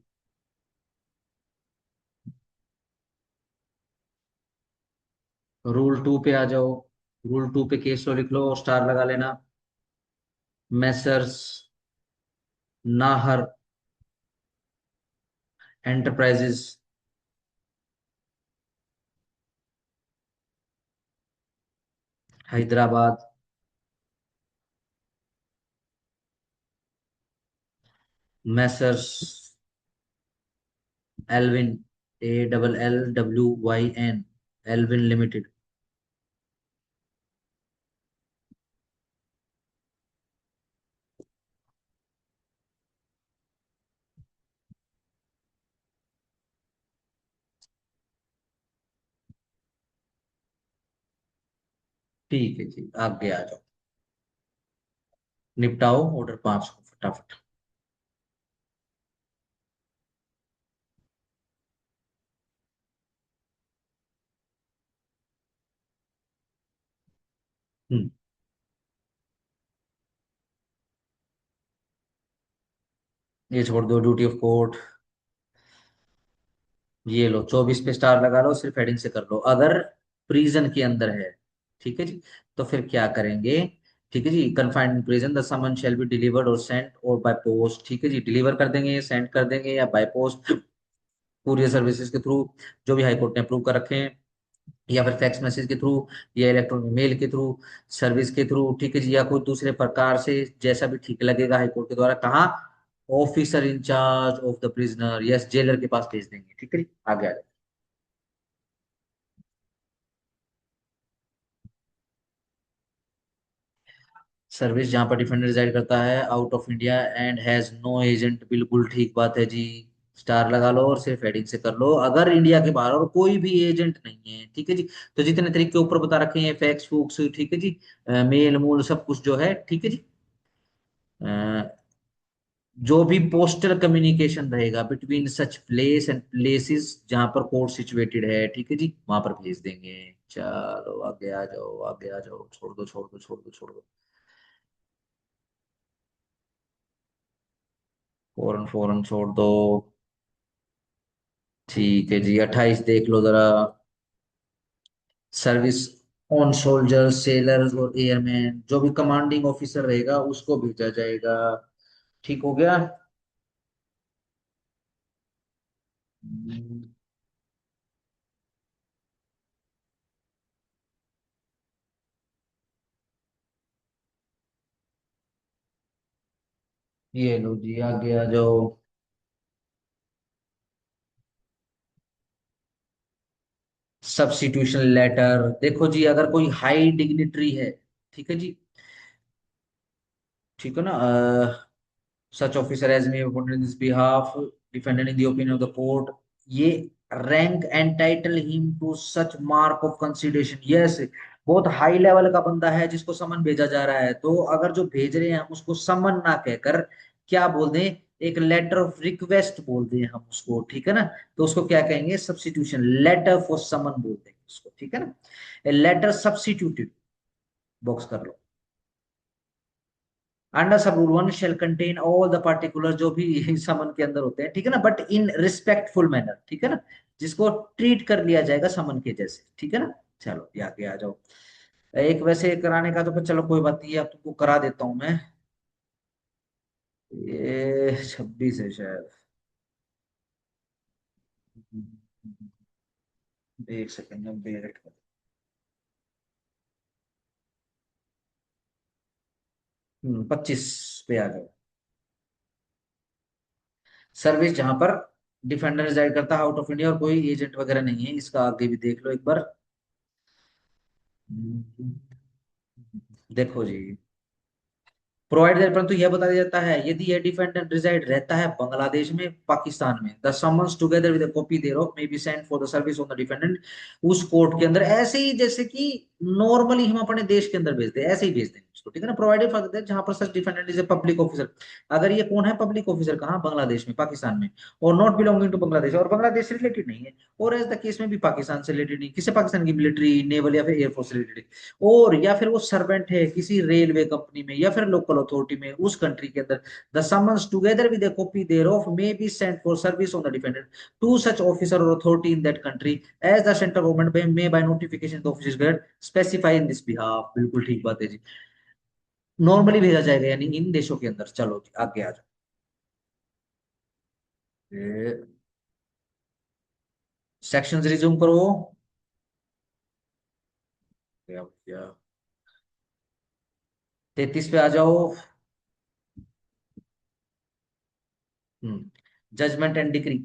रूल टू पे आ जाओ। रूल टू पे केस लो, लिख लो, स्टार लगा लेना। Messrs Nahar enterprises Hyderabad. Messrs Allwyn, ALLWYN, Allwyn limited. ठीक है जी, आगे आ जाओ। निपटाओ ऑर्डर 5 को फटाफट। हम्म। ये छोड़ दो, ड्यूटी ऑफ कोर्ट। ये लो, 24 पे स्टार लगा लो, सिर्फ हेडिंग से कर लो। अगर प्रिजन के अंदर है, ठीक है जी, तो फिर क्या करेंगे? ठीक है जी, confined in prison the summon shall be delivered और सेंट और बाय पोस्ट। ठीक है जी, डिलीवर कर देंगे, सेंड कर देंगे, या बाय पोस्ट, कुरियर सर्विसेज के थ्रू, जो भी हाईकोर्ट ने अप्रूव कर रखे हैं, या फिर फैक्स मैसेज के थ्रू, या इलेक्ट्रॉनिक मेल के थ्रू, सर्विस के थ्रू, ठीक है जी, या कोई दूसरे प्रकार से, जैसा भी ठीक लगेगा हाईकोर्ट के द्वारा। कहाँ? Officer in charge of the prisoner, yes, jailer के पास भेज देंगे। ठीक है जी, आगे आ जाए। सर्विस जहां पर डिफेंडर रिजाइड करता है out of India and has no agent, बिल्कुल ठीक बात है जी। स्टार लगा लो और सिर्फ हेडिंग से कर लो। अगर इंडिया के बाहर और कोई भी एजेंट नहीं है, ठीक है जी, तो जितने तरीके ऊपर बता रखे हैं, फैक्स फूक्स, ठीक है जी, मेल मूल सब कुछ जो है, ठीक है जी, अ, जो भी पोस्टल कम्युनिकेशन रहेगा between such place and places जहां पर कोर्ट सिचुएटेड है, ठीक है जी, वहां पर भेज देंगे। चलो आगे आ जाओ, आगे आ जाओ, छोड़ दो छोड़ दो छोड़ दो छोड़ दो। फौरन फौरन छोड़ दो। ठीक है जी, 28 देख लो जरा। सर्विस ऑन सोल्जर, सेलर्स और एयरमैन, जो भी कमांडिंग ऑफिसर रहेगा उसको भेजा जाएगा। ठीक हो गया। हम्म, ये लो जी, आगे आ जाओ। सब्स्टिट्यूशन लेटर, देखो जी, अगर कोई हाई डिग्निटरी है, ठीक है जी, ठीक है ना, such officer as may appointed in this behalf, defendant in the opinion of the court, ये rank entitle him to such mark of consideration, yes, बहुत हाई लेवल का बंदा है जिसको समन भेजा जा रहा है, तो अगर जो भेज रहे हैं हम उसको समन ना कहकर क्या बोल दें, एक लेटर ऑफ रिक्वेस्ट बोल दें हम उसको, ठीक है ना, तो उसको क्या कहेंगे? सब्स्टिट्यूशन लेटर फॉर समन बोल देंगे उसको, ठीक है ना, लेटर सब्स्टिट्यूटेड, बॉक्स कर लो। Under sub rule one shall contain all the particular, जो भी समन के अंदर होते हैं, ठीक है ना, बट इन रिस्पेक्टफुल मैनर, ठीक है ना, जिसको ट्रीट कर लिया जाएगा समन के जैसे, ठीक है ना। चलो ये आगे आ जाओ। एक वैसे कराने का तो चलो कोई बात नहीं है, अब तुमको करा देता हूं मैं। ये 26 है शायद। एक सेकंड में वेट कर। 25 पे आ गए। सर्विस जहां पर डिफेंडर रिजाइड करता है आउट ऑफ इंडिया और कोई एजेंट वगैरह नहीं है, इसका आगे भी देख लो एक बार। देखो जी, प्रोवाइडर, परंतु यह बता दिया जाता है यदि यह डिफेंडेंट रिजाइड रहता है बांग्लादेश में, पाकिस्तान में, the summons together with a copy thereof may be sent for the service on the defendant, उस कोर्ट के अंदर, ऐसे ही जैसे कि नॉर्मली हम अपने देश के अंदर भेजते हैं, ऐसे ही भेजते हैं उसको, ठीक है ना। प्रोवाइडेड फॉर दैट जहां पर such defendant is a public officer. अगर ये कौन है पब्लिक ऑफिसर, कहाँ, बांग्लादेश में, पाकिस्तान में, और नॉट बिलोंगिंग टू बांग्लादेश, और बांग्लादेश से रिलेटेड नहीं है, और एज द केस में भी पाकिस्तान से रिलेटेड नहीं, किसी पाकिस्तान की मिलिट्री, नेवल या फिर एयरफोर्स से रिलेटेड, और या फिर वो सर्वेंट है किसी रेलवे कंपनी में या फिर लोकल अथॉरिटी में उस कंट्री के अंदर, the summons together with a copy thereof may be sent for service on the defendant to such officer or authority in that country as the central government may by notification the office grant specify in this behalf। बिल्कुल ठीक बात है जी। नॉर्मली भेजा जाएगा यानी इन देशों के अंदर। चलो जी आगे आ जाओ, सेक्शंस रिज्यूम करो। क्या क्या 33 पे आ जाओ। Judgment and decree.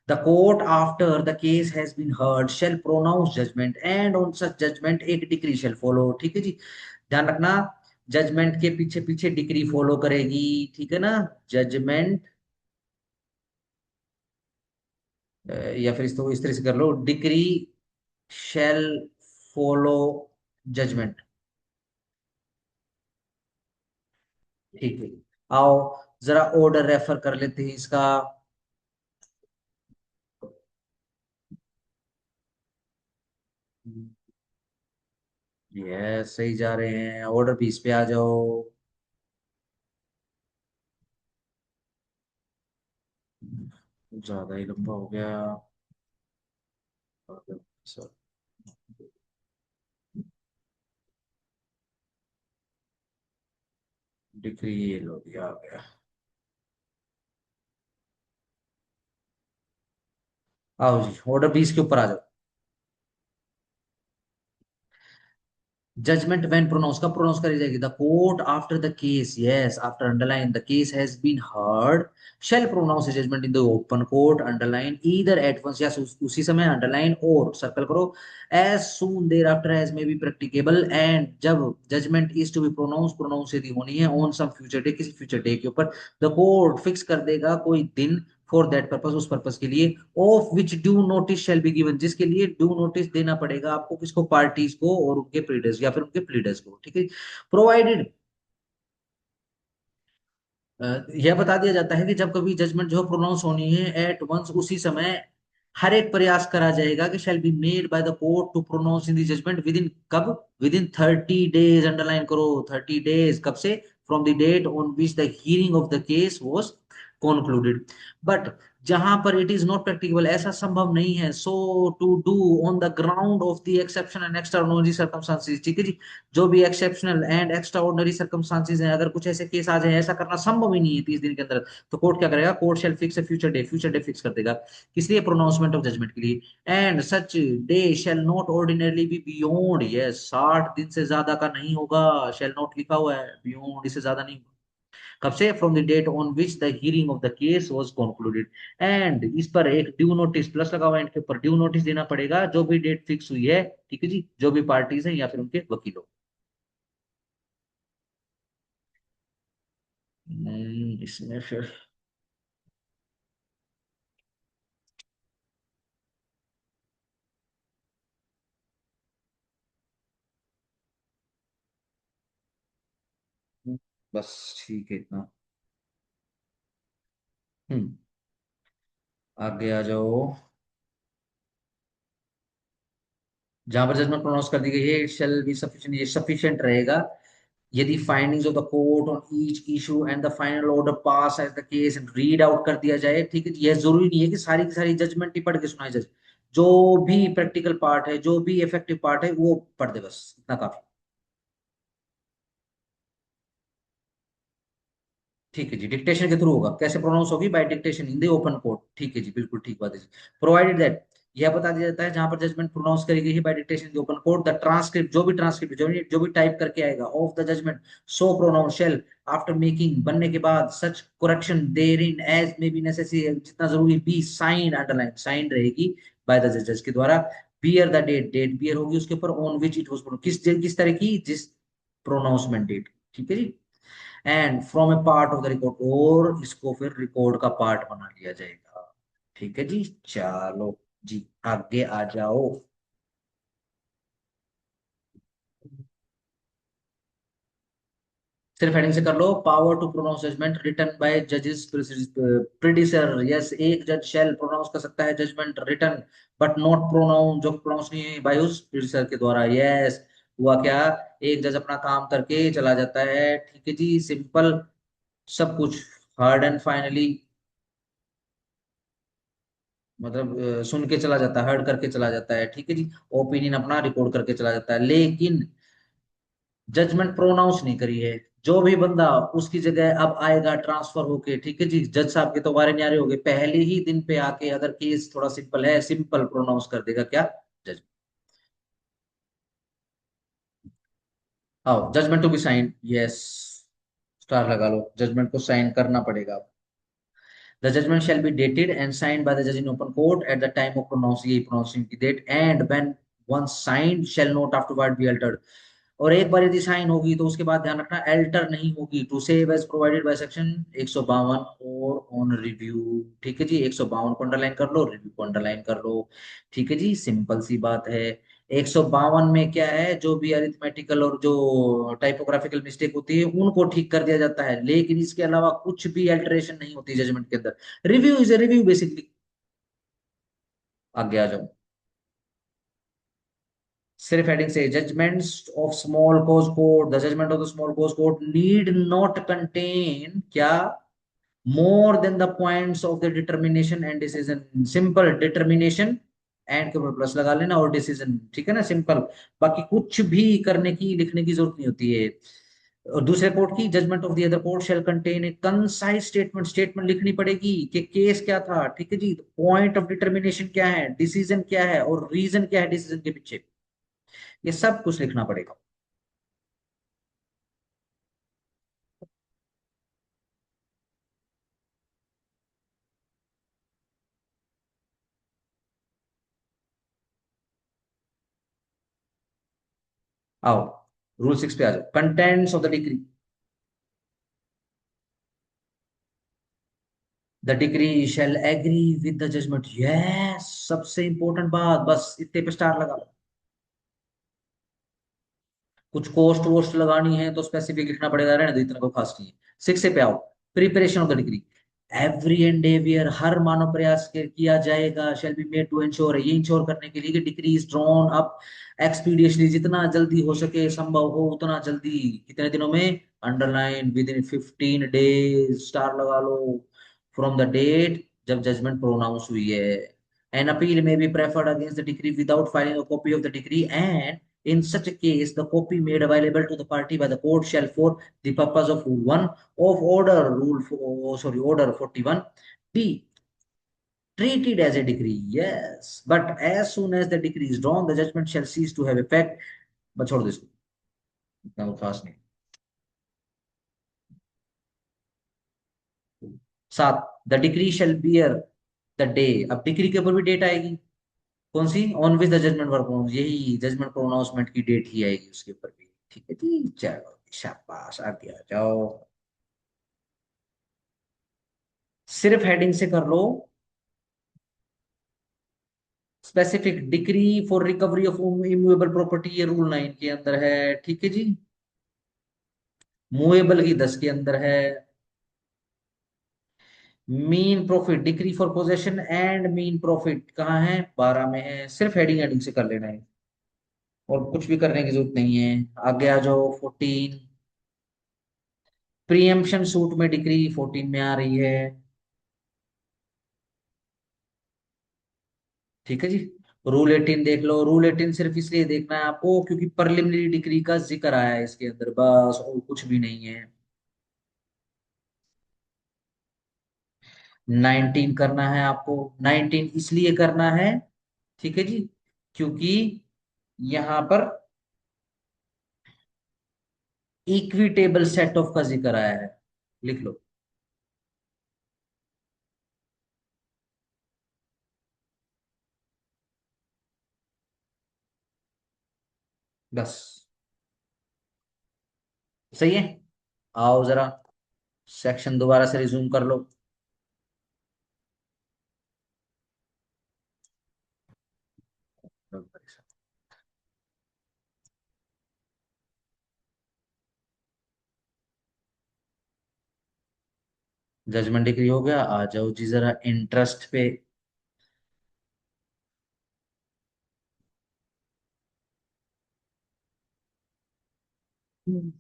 The court after the case has been heard shall pronounce judgment and on such judgment एक डिक्री shall follow। ठीक है जी, ध्यान रखना, जजमेंट के पीछे पीछे डिक्री फॉलो करेगी, ठीक है ना। जजमेंट, या फिर इसको इस तरह से कर लो, डिक्री शैल फॉलो जजमेंट। ठीक है, आओ जरा ऑर्डर रेफर कर लेते हैं इसका। ये सही जा रहे हैं, ऑर्डर 20 पे आ जाओ। ज्यादा ही लंबा हो गया। डिग्री ये लो दिया आ गया। आओ जी ऑर्डर 20 के ऊपर आ जाओ। जजमेंट व्हेन प्रोनाउंस, कब प्रोनाउंस करी जाएगी? The court after the case, yes after underline the case has been heard shall pronounce a judgment in the open court, underline either at once, yes उसी समय, अंडरलाइन और सर्कल करो, as soon thereafter as may be practicable, and जब judgment is to be pronounce, pronounce यदि होनी है ऑन सम फ्यूचर डे, किसी फ्यूचर डे के ऊपर, द कोर्ट फिक्स कर देगा कोई दिन, फॉर दैट पर्पस, उस पर्पस के लिए, of which due notice shall be given, जिसके लिए ड्यू नोटिस देना पड़ेगा आपको, किसको, पार्टीज को और उनके प्लीडर्स या फिर उनके प्लीडर्स को, ठीक है। प्रोवाइडेड, यह बता दिया जाता है कि जब कभी जजमेंट जो प्रोनाउंस होनी है एट वंस, उसी समय हर एक प्रयास करा जाएगा कि shall be made by the court to pronounce in the judgment within, कब, विद इन 30 डेज, अंडरलाइन करो 30 डेज, कब से, from the date on which the hearing of the case was concluded। But जहां पर इट इज नॉट प्रैक्टिकेबल, ऐसा संभव नहीं है, so to do on the ground of the exception and extraordinary circumstances, ठीक है जी, जो भी एक्सेप्शनल एंड एक्स्ट्राऑर्डिनरी सर्कमस्टांसेस हैं, अगर कुछ ऐसे केस आ जाए, ऐसा करना संभव ही नहीं है 30 दिन के अंदर, तो कोर्ट क्या करेगा, court shell fix a future day, future day fix कर देगा, किस लिए, प्रोनाउंसमेंट ऑफ जजमेंट के लिए, and such day shall not ordinarily B beyond, ये 60 दिन से ज्यादा का नहीं होगा, शैल नॉट लिखा हुआ है, बियॉन्ड इससे ज्यादा नहीं, कब से, from the date on which the hearing of the case was concluded, and इस पर एक ड्यू नोटिस प्लस लगा हुआ है, इनके ऊपर ड्यू नोटिस देना पड़ेगा जो भी डेट फिक्स हुई है, ठीक है जी, जो भी पार्टीज हैं या फिर उनके वकीलों। इसमें फिर बस ठीक है इतना। हम्म आगे आ जाओ। जहां पर जजमेंट प्रोनाउंस कर दी गई है, इट शैल बी सफिशिएंट, ये सफिशिएंट रहेगा यदि findings of the court on each issue and the final order pass as the case read out कर दिया जाए, ठीक है। यह जरूरी नहीं है कि सारी की सारी जजमेंट ही पढ़ के सुनाई जाए, जो भी प्रैक्टिकल पार्ट है, जो भी इफेक्टिव पार्ट है वो पढ़ दे, बस इतना काफी। ठीक है जी, डिक्टेशन के थ्रू होगा, कैसे प्रोनाउंस होगी, by dictation in the open court, ठीक है जी, बिल्कुल ठीक बात है जी। प्रोवाइडेड दैट, यह बता दिया जाता है जहां पर जजमेंट प्रोनाउंस करी गई है by dictation the open court, the transcript, जो भी ट्रांसक्रिप्ट, जो भी टाइप करके आएगा, of the judgment so pronounce shall, after making, बनने के बाद, such correction therein as may be necessary, जितना जरूरी, बी साइन, अंडरलाइन साइन रहेगी बाय द जजेस के द्वारा, bear the date, date bear होगी उसके ऊपर, ऑन विच इट वाज, किस तरह की, जिस प्रोनाउंसमेंट डेट, ठीक है जी, and from a part of the record, और इसको फिर रिकॉर्ड का पार्ट बना लिया जाएगा, ठीक है जी। चलो जी आगे आ जाओ। सिर्फ हेडिंग से कर लो, power to pronounce judgment written by जजेस प्रिडिसर, यस, एक जज शैल प्रोनाउंस कर सकता है judgment written but not pronounce, जो प्रोनाउंस नहीं है बाय उस प्रिडिसर के द्वारा, यस। हुआ क्या, एक जज अपना काम करके चला जाता है, ठीक है जी, सिंपल, सब कुछ हार्ड एंड फाइनली, मतलब सुन के चला जाता है, हर्ड करके चला जाता है, ठीक है जी, ओपिनियन अपना रिकॉर्ड करके चला जाता है, लेकिन जजमेंट प्रोनाउंस नहीं करी है। जो भी बंदा उसकी जगह अब आएगा ट्रांसफर होके, ठीक है जी, जज साहब के तो वारे न्यारे हो गए, पहले ही दिन पे आके अगर केस थोड़ा सिंपल है, सिंपल प्रोनाउंस कर देगा क्या, जज। आओ, judgment to be sign, yes, star लगा लो, जजमेंट को साइन करना पड़ेगा। The judgment shall be dated and signed by the judge in open court at the time of pronouncing की date, and when once signed shall not afterward be altered। और एक बार यदि साइन होगी तो उसके बाद ध्यान रखना अल्टर नहीं होगी, to save as provided by section 152 or on review, ठीक है जी, 152 को अंडरलाइन कर लो, रिव्यू को अंडरलाइन कर लो, ठीक है जी, सिंपल सी बात है। 152 में क्या है, जो भी अरिथमेटिकल और जो टाइपोग्राफिकल मिस्टेक होती है उनको ठीक कर दिया जाता है, लेकिन इसके अलावा कुछ भी अल्टरेशन नहीं होती जजमेंट के अंदर। Review is a review basically. आगे आ जाओ, सिर्फ हेडिंग से, judgments of small cause court, the judgment of the small cause court need not contain क्या, more than the points of the determination and decision, simple, determination and के ऊपर प्लस लगा लेना और डिसीजन, ठीक है ना, सिंपल, बाकी कुछ भी करने की लिखने की जरूरत नहीं होती है। और दूसरे कोर्ट की, judgment of the other court shall contain a concise statement, statement लिखनी पड़ेगी कि केस क्या था, ठीक है जी, पॉइंट ऑफ डिटर्मिनेशन क्या है, डिसीजन क्या है और रीजन क्या है डिसीजन के पीछे, ये सब कुछ लिखना पड़ेगा। आओ, रूल 6 पे आ जाओ, contents of the decree. The decree shall agree with the judgment, yes, सबसे इंपॉर्टेंट बात, बस इतने पे स्टार लगा। कुछ कोस्ट वोस्ट लगानी है तो स्पेसिफिक लिखना पड़ेगा, रहने दो, इतना को खास नहीं है। 6 से पे आओ, preparation of the decree. Every endeavour, हर मानव प्रयास किया जाएगा, shall be made to ensure, ये इंश्योर करने के लिए कि decree is drawn up expeditiously, जितना जल्दी हो सके, संभव हो उतना जल्दी, कितने दिनों में, underline with in 15 days, star लगा लो, फ्रॉम द डेट जब जजमेंट प्रोनाउंस हुई है। एन अपील में be preferred against the degree without filing a copy of the degree, and in such a case the copy made available to the party by the court shall for the purpose of rule 1 of order rule oh, sorry order 41 be treated as a decree, yes, but as soon as the decree is drawn the judgment shall cease to have effect। बस छोड़ दो इसको, इतना वो खास नहीं। 7, the decree shall bear the day, अब डिग्री के ऊपर भी डेट आएगी, कौन सी, on which the judgment were pronounce, यही जजमेंट प्रोनाउंसमेंट की डेट ही आएगी उसके ऊपर भी, ठीक है जी, चलो शाबाश, आगे आ जाओ। सिर्फ हेडिंग से कर लो, specific decree for recovery of immovable property, ये रूल 9 के अंदर है, ठीक है जी, मूवेबल की 10 के अंदर है। Mean profit, decree for possession and mean profit कहाँ है, 12 में है, सिर्फ हेडिंग हेडिंग से कर लेना है, और कुछ भी करने की जरूरत नहीं है। आगे आ जाओ, 14, प्रीएम्पशन सूट में डिक्री 14 में आ रही है, ठीक है जी। रूल 18 देख लो, रूल 18 सिर्फ इसलिए देखना है आपको क्योंकि प्रिलिमिनरी डिक्री का जिक्र आया है इसके अंदर, बस और कुछ भी नहीं है। 19 करना है आपको, 19 इसलिए करना है, ठीक है जी, क्योंकि यहां पर इक्विटेबल सेट ऑफ का जिक्र आया है, लिख लो, बस, सही है। आओ जरा सेक्शन दोबारा से रिज्यूम कर लो। जजमेंट डिग्री हो गया। आ जाओ जी जरा इंटरेस्ट पे। हम्म।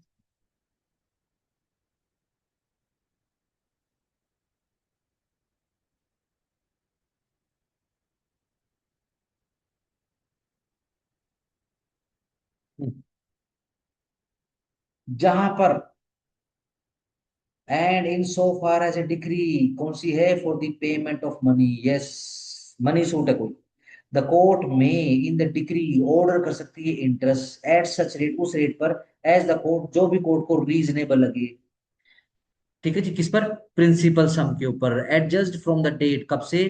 जहां पर and in so far as a decree कौन सी है, for the payment of money, yes, money suit है कोई। द कोर्ट में इन द डिग्री ऑर्डर कर सकती है इंटरेस्ट एट सच रेट, उस रेट पर, एज द कोर्ट, जो भी कोर्ट को रीजनेबल लगे। ठीक है जी, किस पर? प्रिंसिपल सम के ऊपर, एडजस्ट फ्रॉम द डेट, कब से?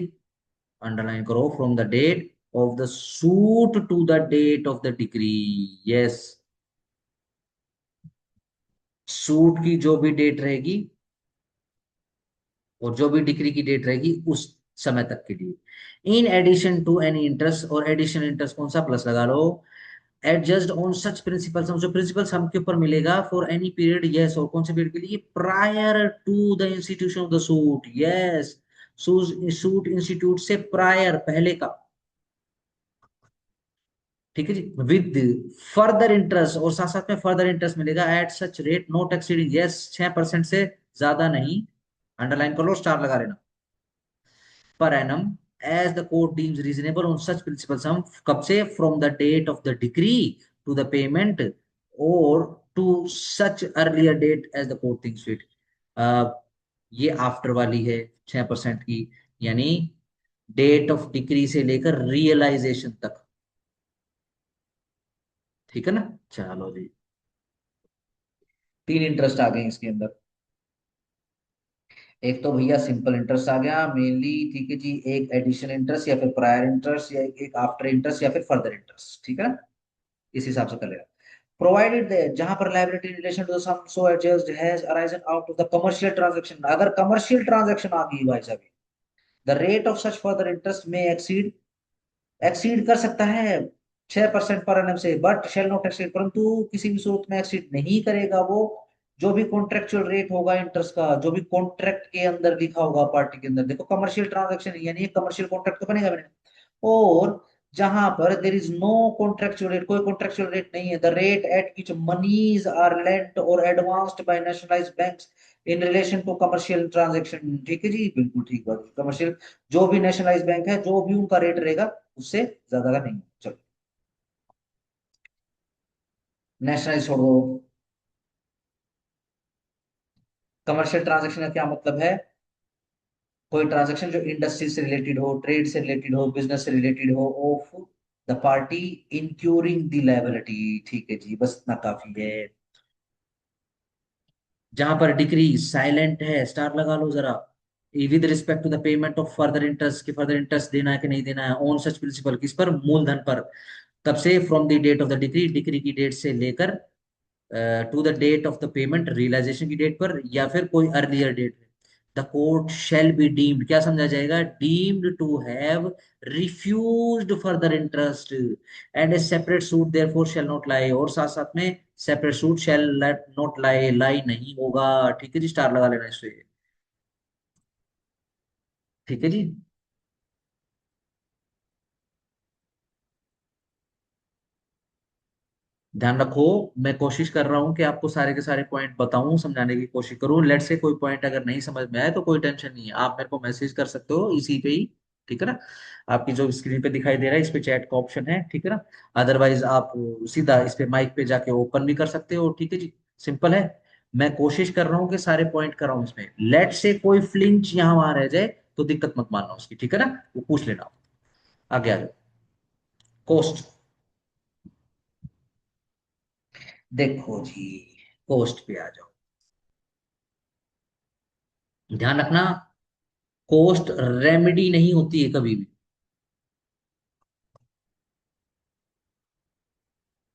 अंडरलाइन करो, from the date of the suit to the date of the decree. Yes, suit की जो भी डेट रहेगी और जो भी डिक्री की डेट रहेगी उस समय तक के लिए, in addition to any interest, और एडिशनल इंटरेस्ट कौन सा, प्लस लगा लो, adjust on such principal sum, जो प्रिंसिपल सम के ऊपर मिलेगा फॉर एनी पीरियड, यस, और कौन से पीरियड के लिए, prior to the institution of the suit, yes, suit institute से प्रायर, पहले का। ठीक है जी, विद फर्दर इंटरेस्ट, और साथ साथ में फर्दर इंटरेस्ट मिलेगा at such rate not exceeding, yes, 6% से ज्यादा नहीं, अंडरलाइन कर लो, स्टार लगा लेना, per annum as the court deems reasonable on such principal sum, कब से, from the date of the decree to the payment, or to such earlier date as the court thinks fit। ये आफ्टर वाली है 6% की, यानी डेट ऑफ डिक्री से लेकर रियलाइजेशन तक। ठीक है ना? चलो जी, तीन इंटरेस्ट आ गए इसके अंदर। एक तो भैया सिंपल इंटरेस्ट आ गया मेनली, ठीक है जी, एक एडिशनल इंटरेस्ट या फिर प्रायर इंटरेस्ट, या एक आफ्टर इंटरेस्ट या फिर फर्दर इंटरेस्ट, ठीक है ना? इस हिसाब से कर लेगा। प्रोवाइडेड दैट, जहां पर liability in relation to the sum so adjust has arisen out of the commercial transaction, अगर कमर्शियल ट्रांजैक्शन आ गई भाई साहब, the rate of such further interest may exceed, exceed कर सकता है 6% पर एनम से, बट शेल नॉट एक्सीड, परंतु किसी भी सूरत में एक्सीड नहीं करेगा वो, जो भी कॉन्ट्रेक्चुअल रेट होगा इंटरेस्ट का, जो भी कॉन्ट्रैक्ट के अंदर लिखा होगा पार्टी के अंदर, देखो कमर्शियल ट्रांजैक्शन यानी कमर्शियल कॉन्ट्रैक्ट तो बनेगा बनेगा। और जहां पर there is no contractual rate, कोई कॉन्ट्रेक्चुअल रेट नहीं है, the rate at which monies are lent और advanced by nationalised banks in relation to commercial transaction, ठीक है जी, बिल्कुल ठीक बात, कमर्शियल, जो भी नेशनलाइज्ड बैंक है जो भी उनका रेट रहेगा उससे ज्यादा का नहीं। चलो, नेशनलाइज छोड़ दो। कमर्शियल ट्रांजैक्शन का क्या मतलब है? कोई ट्रांजैक्शन जो इंडस्ट्री से रिलेटेड हो, ट्रेड से रिलेटेड हो, बिजनेस से रिलेटेड हो, of the party incurring the liability, ठीक है जी, बस इतना काफी है। जहां पर डिक्री साइलेंट है, स्टार लगा लो जरा, with respect to the payment of further interest, की फर्दर इंटरेस्ट देना है कि नहीं देना है, ऑन सच प्रिंसिपल, किस पर, मूलधन पर, तब से, from the date of the decree, decree की डेट से लेकर to the date of the payment, realization की डेट पर, या फिर कोई अर्लियर डेट है, the court shall be deemed, क्या समझा जाएगा, deemed to have refused further interest and a separate suit therefore shall not lie, और साथ साथ में separate suit shall not lie, lie नहीं होगा। ठीक है जी, स्टार लगा लेना इस पे। ठीक है जी, ध्यान रखो, मैं कोशिश कर रहा हूं कि आपको सारे के सारे पॉइंट बताऊं, समझाने की कोशिश करूं, लेट से कोई पॉइंट अगर नहीं समझ में आए तो कोई टेंशन नहीं है, आप मेरे को मैसेज कर सकते हो इसी पे ही। ठीक है ना? आपकी जो स्क्रीन पे दिखाई दे रहा है इस पे चैट का ऑप्शन है, ठीक है ना? अदरवाइज आप सीधा इस पे माइक पे जाके ओपन भी कर सकते हो, ठीक है जी, सिंपल है। मैं कोशिश कर रहा हूँ कि सारे पॉइंट कर रहा हूँ इसमें, लेट से कोई फ्लिंच यहाँ वहां रह जाए तो दिक्कत मत मानना उसकी, ठीक है ना? वो पूछ लेना। आगे आ जाओ, कोस्ट, देखो जी, कोस्ट पे आ जाओ, ध्यान रखना, कोस्ट रेमेडी नहीं होती है कभी भी।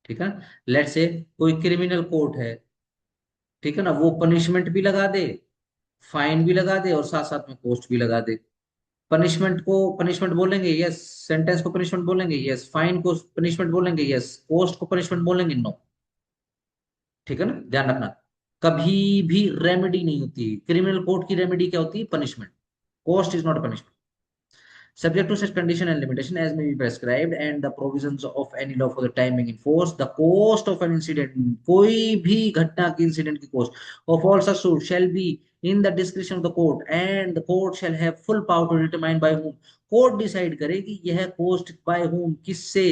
ठीक है? लेट से कोई क्रिमिनल कोर्ट है, ठीक है ना, वो पनिशमेंट भी लगा दे, फाइन भी लगा दे, और साथ साथ में कोस्ट भी लगा दे। पनिशमेंट को पनिशमेंट बोलेंगे, यस, सेंटेंस को पनिशमेंट बोलेंगे, यस, फाइन को पनिशमेंट बोलेंगे, यस, कोस्ट को पनिशमेंट बोलेंगे, नो। ठीक है ना, ध्यान रखना, कभी भी रेमेडी नहीं होती। क्रिमिनल कोर्ट की रेमेडी क्या होती है? Punishment. Cost is not punishment. Subject to such condition and limitation as may be prescribed and the provisions of any law for the time being in force, the cost of an incident, कोई भी घटना की incident की cost of all such suit shall be in the discretion of the court and the court shall have full power to determine by whom, court decide करे कि यह cost by whom, किससे,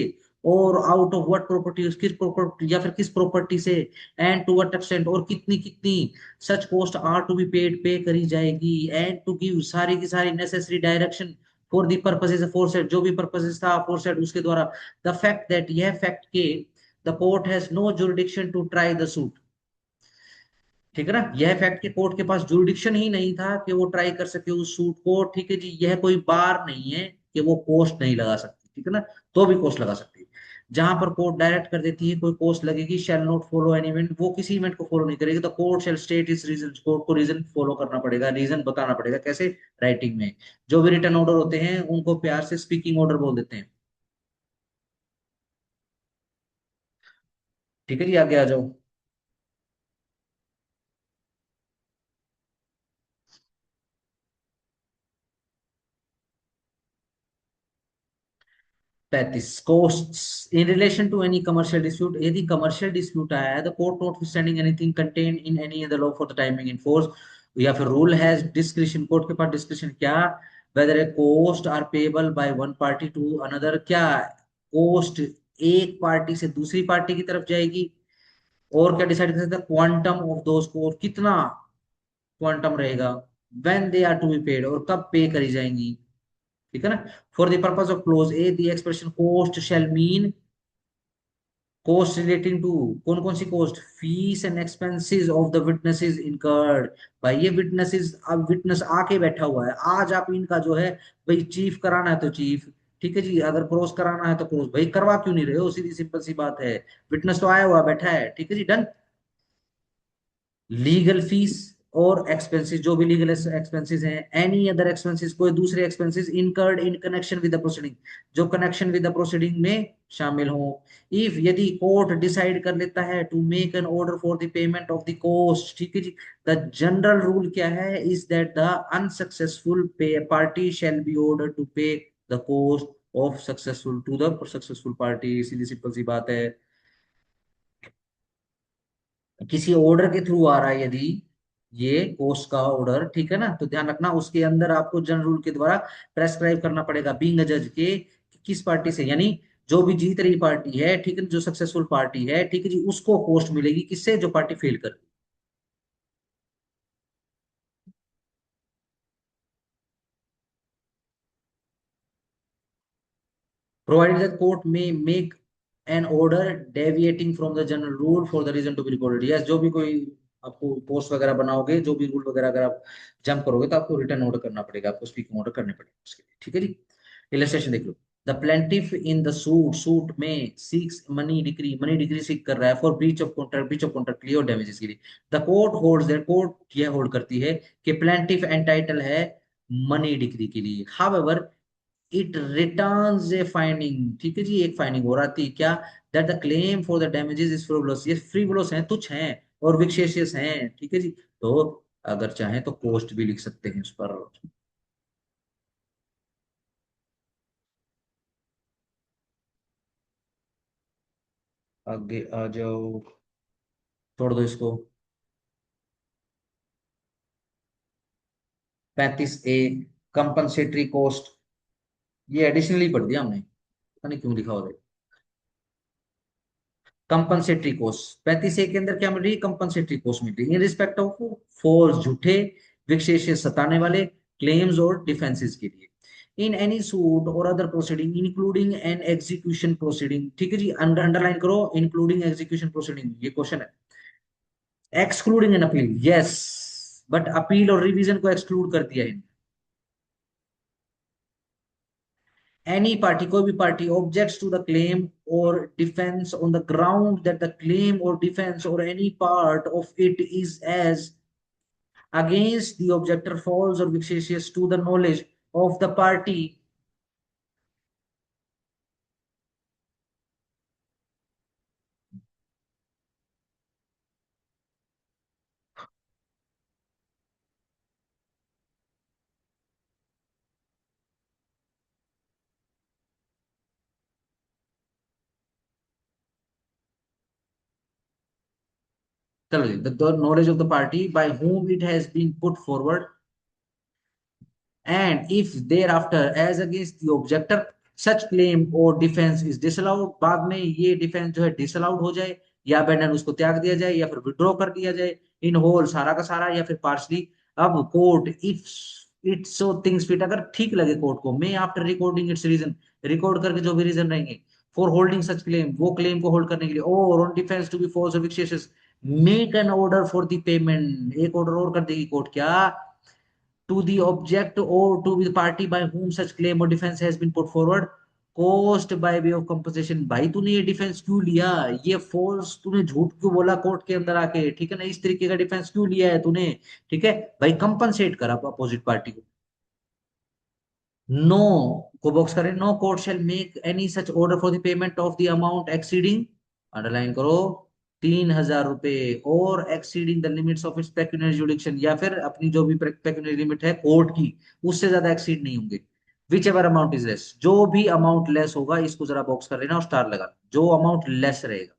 और आउट ऑफ व्हाट प्रॉपर्टी, किस प्रॉपर्टी या फिर किस प्रॉपर्टी से, एंड टू व्हाट एक्सटेंट, और कितनी कितनी such cost are to be paid, pay करी जाएगी, एंड टू गिव सारी की सारी necessary direction for the purposes aforesaid, जो भी पर्पसेस था अफोरसेड उसके द्वारा, द फैक्ट दैट, यह फैक्ट के the court has no jurisdiction to try the suit. ठीक है ना, यह फैक्ट के कोर्ट के पास जुरिडिक्शन ही नहीं था कि वो ट्राई कर सके उस सूट को। ठीक है जी, यह कोई बार नहीं है कि वो कोस्ट नहीं लगा सकती। ठीक है ना, तो भी कोस्ट लगा सकती है। जहां पर कोर्ट डायरेक्ट कर देती है कोई कोस्ट लगेगी, shall not follow any event, वो किसी इवेंट को फॉलो नहीं करेगी, तो कोर्ट शैल स्टेट इस रीजन, कोर्ट को रीजन फॉलो करना पड़ेगा, रीजन बताना पड़ेगा। कैसे? राइटिंग में। जो भी रिटर्न ऑर्डर होते हैं उनको प्यार से स्पीकिंग ऑर्डर बोल देते हैं। ठीक है जी, आगे आ जाओ। 35, costs in relation to any commercial dispute, यदि कमर्शियल डिस्प्यूट आया है, the court notwithstanding anything contain in any other law for the timing in force, या फिर रूल हैज डिस्क्रिशन, कोर्ट के पास डिस्क्रिशन क्या, whether a cost are payable by one party to another, क्या कोस्ट एक पार्टी से दूसरी पार्टी की तरफ जाएगी, और क्या डिसाइड कर सकता है, क्वांटम ऑफ दोज को, और कितना क्वांटम रहेगा, when they are to be paid, और कब पे करी जाएंगी। ठीक है ना। For the purpose of clause a, the expression cost shall mean cost relating to, कौन कौन सी cost, fees and expenses of the witnesses incurred. भाई ये विटनेसेस, अब विटनेस आके बैठा हुआ है, आज आप इनका जो है, भाई चीफ कराना है तो चीफ, ठीक है जी, अगर क्रॉस कराना है तो क्रॉस, भाई करवा क्यों नहीं रहे हो, सीधी सिंपल सी बात है। विटनेस तो आया हुआ बैठा है, ठीक है जी, डन। लीगल फीस और एक्सपेंसेस, जो भी लीगल एक्सपेंसेस हैं, एनी अदर एक्सपेंसेस, कोई दूसरे expenses incurred in connection with the proceeding, जो कनेक्शन विद द प्रोसीडिंग में शामिल हो। इफ, यदि कोर्ट डिसाइड कर लेता है to make an order for the payment of the cost, ठीक है जी, द जनरल रूल क्या है, is that the unsuccessful pay party shall be order to pay the cost of successful to the successful party. सीधी सिंपल सी बात है। किसी ऑर्डर के थ्रू आ रहा है यदि ये कोर्स का ऑर्डर, ठीक है ना, तो ध्यान रखना उसके अंदर आपको जनरल रूल के द्वारा प्रेस्क्राइब करना पड़ेगा, बीइंग अ जज के, कि किस पार्टी से, यानी जो भी जीत रही पार्टी है, ठीक है, जो सक्सेसफुल पार्टी है, ठीक है जी, उसको पोस्ट मिलेगी, किससे? जो पार्टी फेल कर, provided that court may make an order deviating from the general rule for the reason to be recorded। yes, जो भी कोई आपको पोस्ट वगैरह बनाओगे, जो भी रूल वगैरह अगर आप जंप करोगे, तो आपको रिटर्न ऑर्डर करना पड़ेगा, आपको स्पीकिंग ऑर्डर करने पड़ेगा उसके लिए। ठीक है जी। इलस्ट्रेशन देख लो। The plaintiff in the suit, suit में seeks money decree, money decree seek कर रहा है for breach of contract, breach of contract के लिए और डैमेजेस के लिए। The court holds that, court यह होल्ड करती है कि प्लेंटिफ एंटाइटल है मनी डिक्री के लिए। However it returns a finding, ठीक है जी, एक फाइंडिंग हो रही थी क्या, that the claim for the damages is frivolous, ये फ्रिवोलस हैं, तुच्छ हैं और विक्सेशियस हैं। ठीक है जी, तो अगर चाहें तो कोस्ट भी लिख सकते हैं उस पर। आगे आ जाओ, छोड़ दो इसको। 35A, कंपनसेटरी कोस्ट, ये एडिशनली पढ़ दिया हमने, पता नहीं क्यों लिखा होगा। कंपनसेटरी कोस्ट 35A के अंदर क्या मिल रही है? कंपनसेटरी कोस्ट मिल रही है इन रिस्पेक्ट ऑफ फॉल्स, झूठे, विशेष सताने वाले क्लेम्स और डिफेंसेस के लिए, in any suit or other proceeding including an execution proceeding. ठीक है जी, अंडरलाइन करो, इंक्लूडिंग एग्जीक्यूशन प्रोसीडिंग, ये क्वेश्चन है। Excluding an appeal, yes, but appeal और रिवीजन को एक्सक्लूड कर दिया है। any party, कोई भी party objects to the claim or defense on the ground that the claim or defense or any part of it is as against the objector false or vexatious to the knowledge of the party। चलो जी, the knowledge of the party by whom it has been put forward, and if thereafter as against the objector such claim or defense is disallowed, बाद में ये डिफेंस जो है डिसअलाउड हो जाए, या अबेंडन उसको त्याग दिया जाए, या फिर विड्रॉ कर दिया जाए, इन होल सारा का सारा, या फिर पार्शली। अब court if it so thinks fit, अगर ठीक लगे कोर्ट को, may after recording its reason, record करके जो भी रीजन रहेंगे फॉर होल्डिंग सच क्लेम, वो क्लेम को होल्ड करने के लिए, और on defence to be false और vexatious, make an order for the payment, एक ऑर्डर और कर देगी कोर्ट, क्या, to the object or to the party by whom such claim or defense has been put forward, cost by way of compensation। भाई तूने ये डिफेंस क्यों लिया, ये फोर्स तूने झूठ क्यों बोला कोर्ट के अंदर आके, ठीक है ना, इस तरीके का डिफेंस क्यों लिया है तूने, ठीक है भाई, कंपनसेट कर आप अपोजिट पार्टी को। नो को बॉक्स करें, no court shall make any such order for the payment of the amount exceeding, underline करो, 3,000 रुपए, और exceeding the limits of its pecuniary jurisdiction, या फिर अपनी जो भी पेक्यूनियरी लिमिट है कोर्ट की, उससे ज्यादा एक्सीड नहीं होंगे। Which ever amount is less, जो भी अमाउंट लेस होगा, इसको जरा बॉक्स कर लेना और स्टार लगा, जो अमाउंट लेस रहेगा।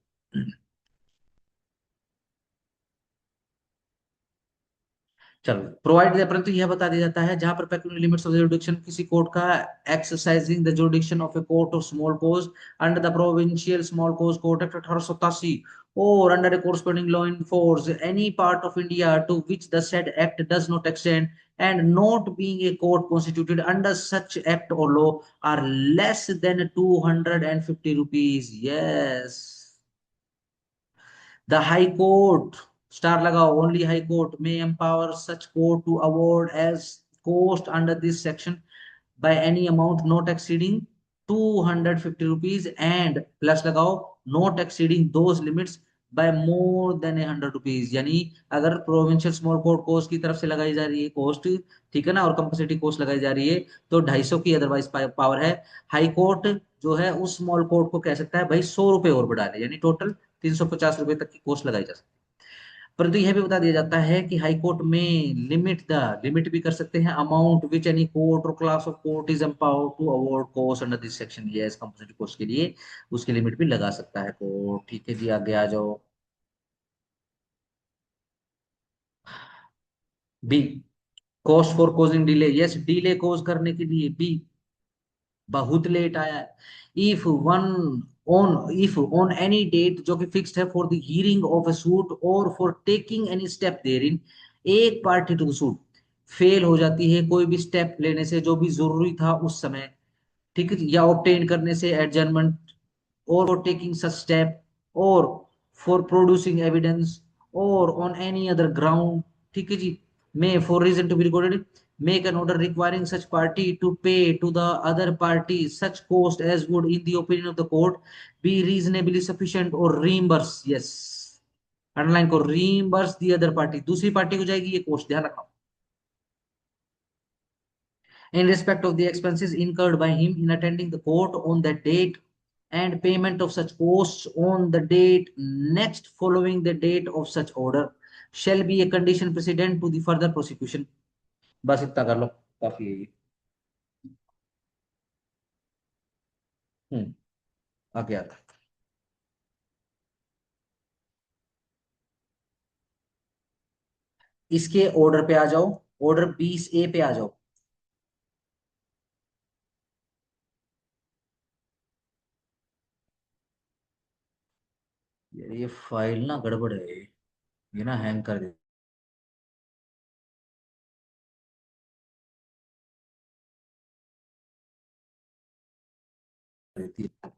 चलो प्रोवाइड, परंतु यह बता दिया जाता है जहां पर pecuniary limits of the jurisdiction किसी कोर्ट का, exercising the jurisdiction of a court of small cause under the provincial small cause court act 1887, or under a corresponding law in force any part of India to which the said act does not extend, and not being a court constituted under such act or law are less than 250 rupees, yes। The High Court, star लगाओ, only High Court may empower such court to award as cost under this section by any amount not exceeding 250 rupees, and plus लगाओ, not exceeding those limits by more than 100 rupees। यानी अगर प्रोविंशियल स्मॉल कोर्ट कोस्ट की तरफ से लगाई जा रही है कोस्ट, ठीक है ना, और कंपल्सरी कोस्ट लगाई जा रही है, तो 250 की अदरवाइज पावर है। हाई कोर्ट जो है उस स्मॉल कोर्ट को कह सकता है भाई 100 रुपए और बढ़ा ले, यानी टोटल 350 रुपए तक की कोस्ट लगाई जा सकती है। परंतु यह भी बता दिया जाता है कि हाई कोर्ट में लिमिट भी कर सकते हैं amount which any court or class of court is empowered to award cost under this section, ये कंपल्सरी कोस्ट के लिए उसकी लिमिट भी लगा सकता है कोर्ट, ठीक है जी, आगे आ जाओ। B, cost for causing delay, yes delay cause करने के लिए, बी बहुत लेट आया है। इफ ऑन एनी डेट जो कि फिक्स्ड है for the hearing of a suit और for taking any step therein, एक party to the suit fail हो जाती है कोई भी स्टेप लेने से जो भी जरूरी था उस समय, ठीक है, या ऑब्टेन करने से एडजर्नमेंट, और फॉर टेकिंग सच स्टेप, और फॉर प्रोड्यूसिंग एविडेंस, और ऑन एनी अदर ग्राउंड, ठीक है जी, may for reason to be recorded make an order requiring such party to pay to the other party such cost as would in the opinion of the court be reasonably sufficient or reimburse, yes, underline को, reimburse the other party, दूसरी पार्टी को जाएगी ये कोस्ट, ध्यान रखना, in respect of the expenses incurred by him in attending the court on that date, and payment of such costs on the date next following the date of such order shall be a condition precedent to the further prosecution। बस इतना कर लो, काफी है ये। आगे आता है। इसके ऑर्डर पे आ जाओ, ऑर्डर 20A पे आ जाओ। यार ये फाइल ना गड़बड़ है, ये ना हैंग कर देती है।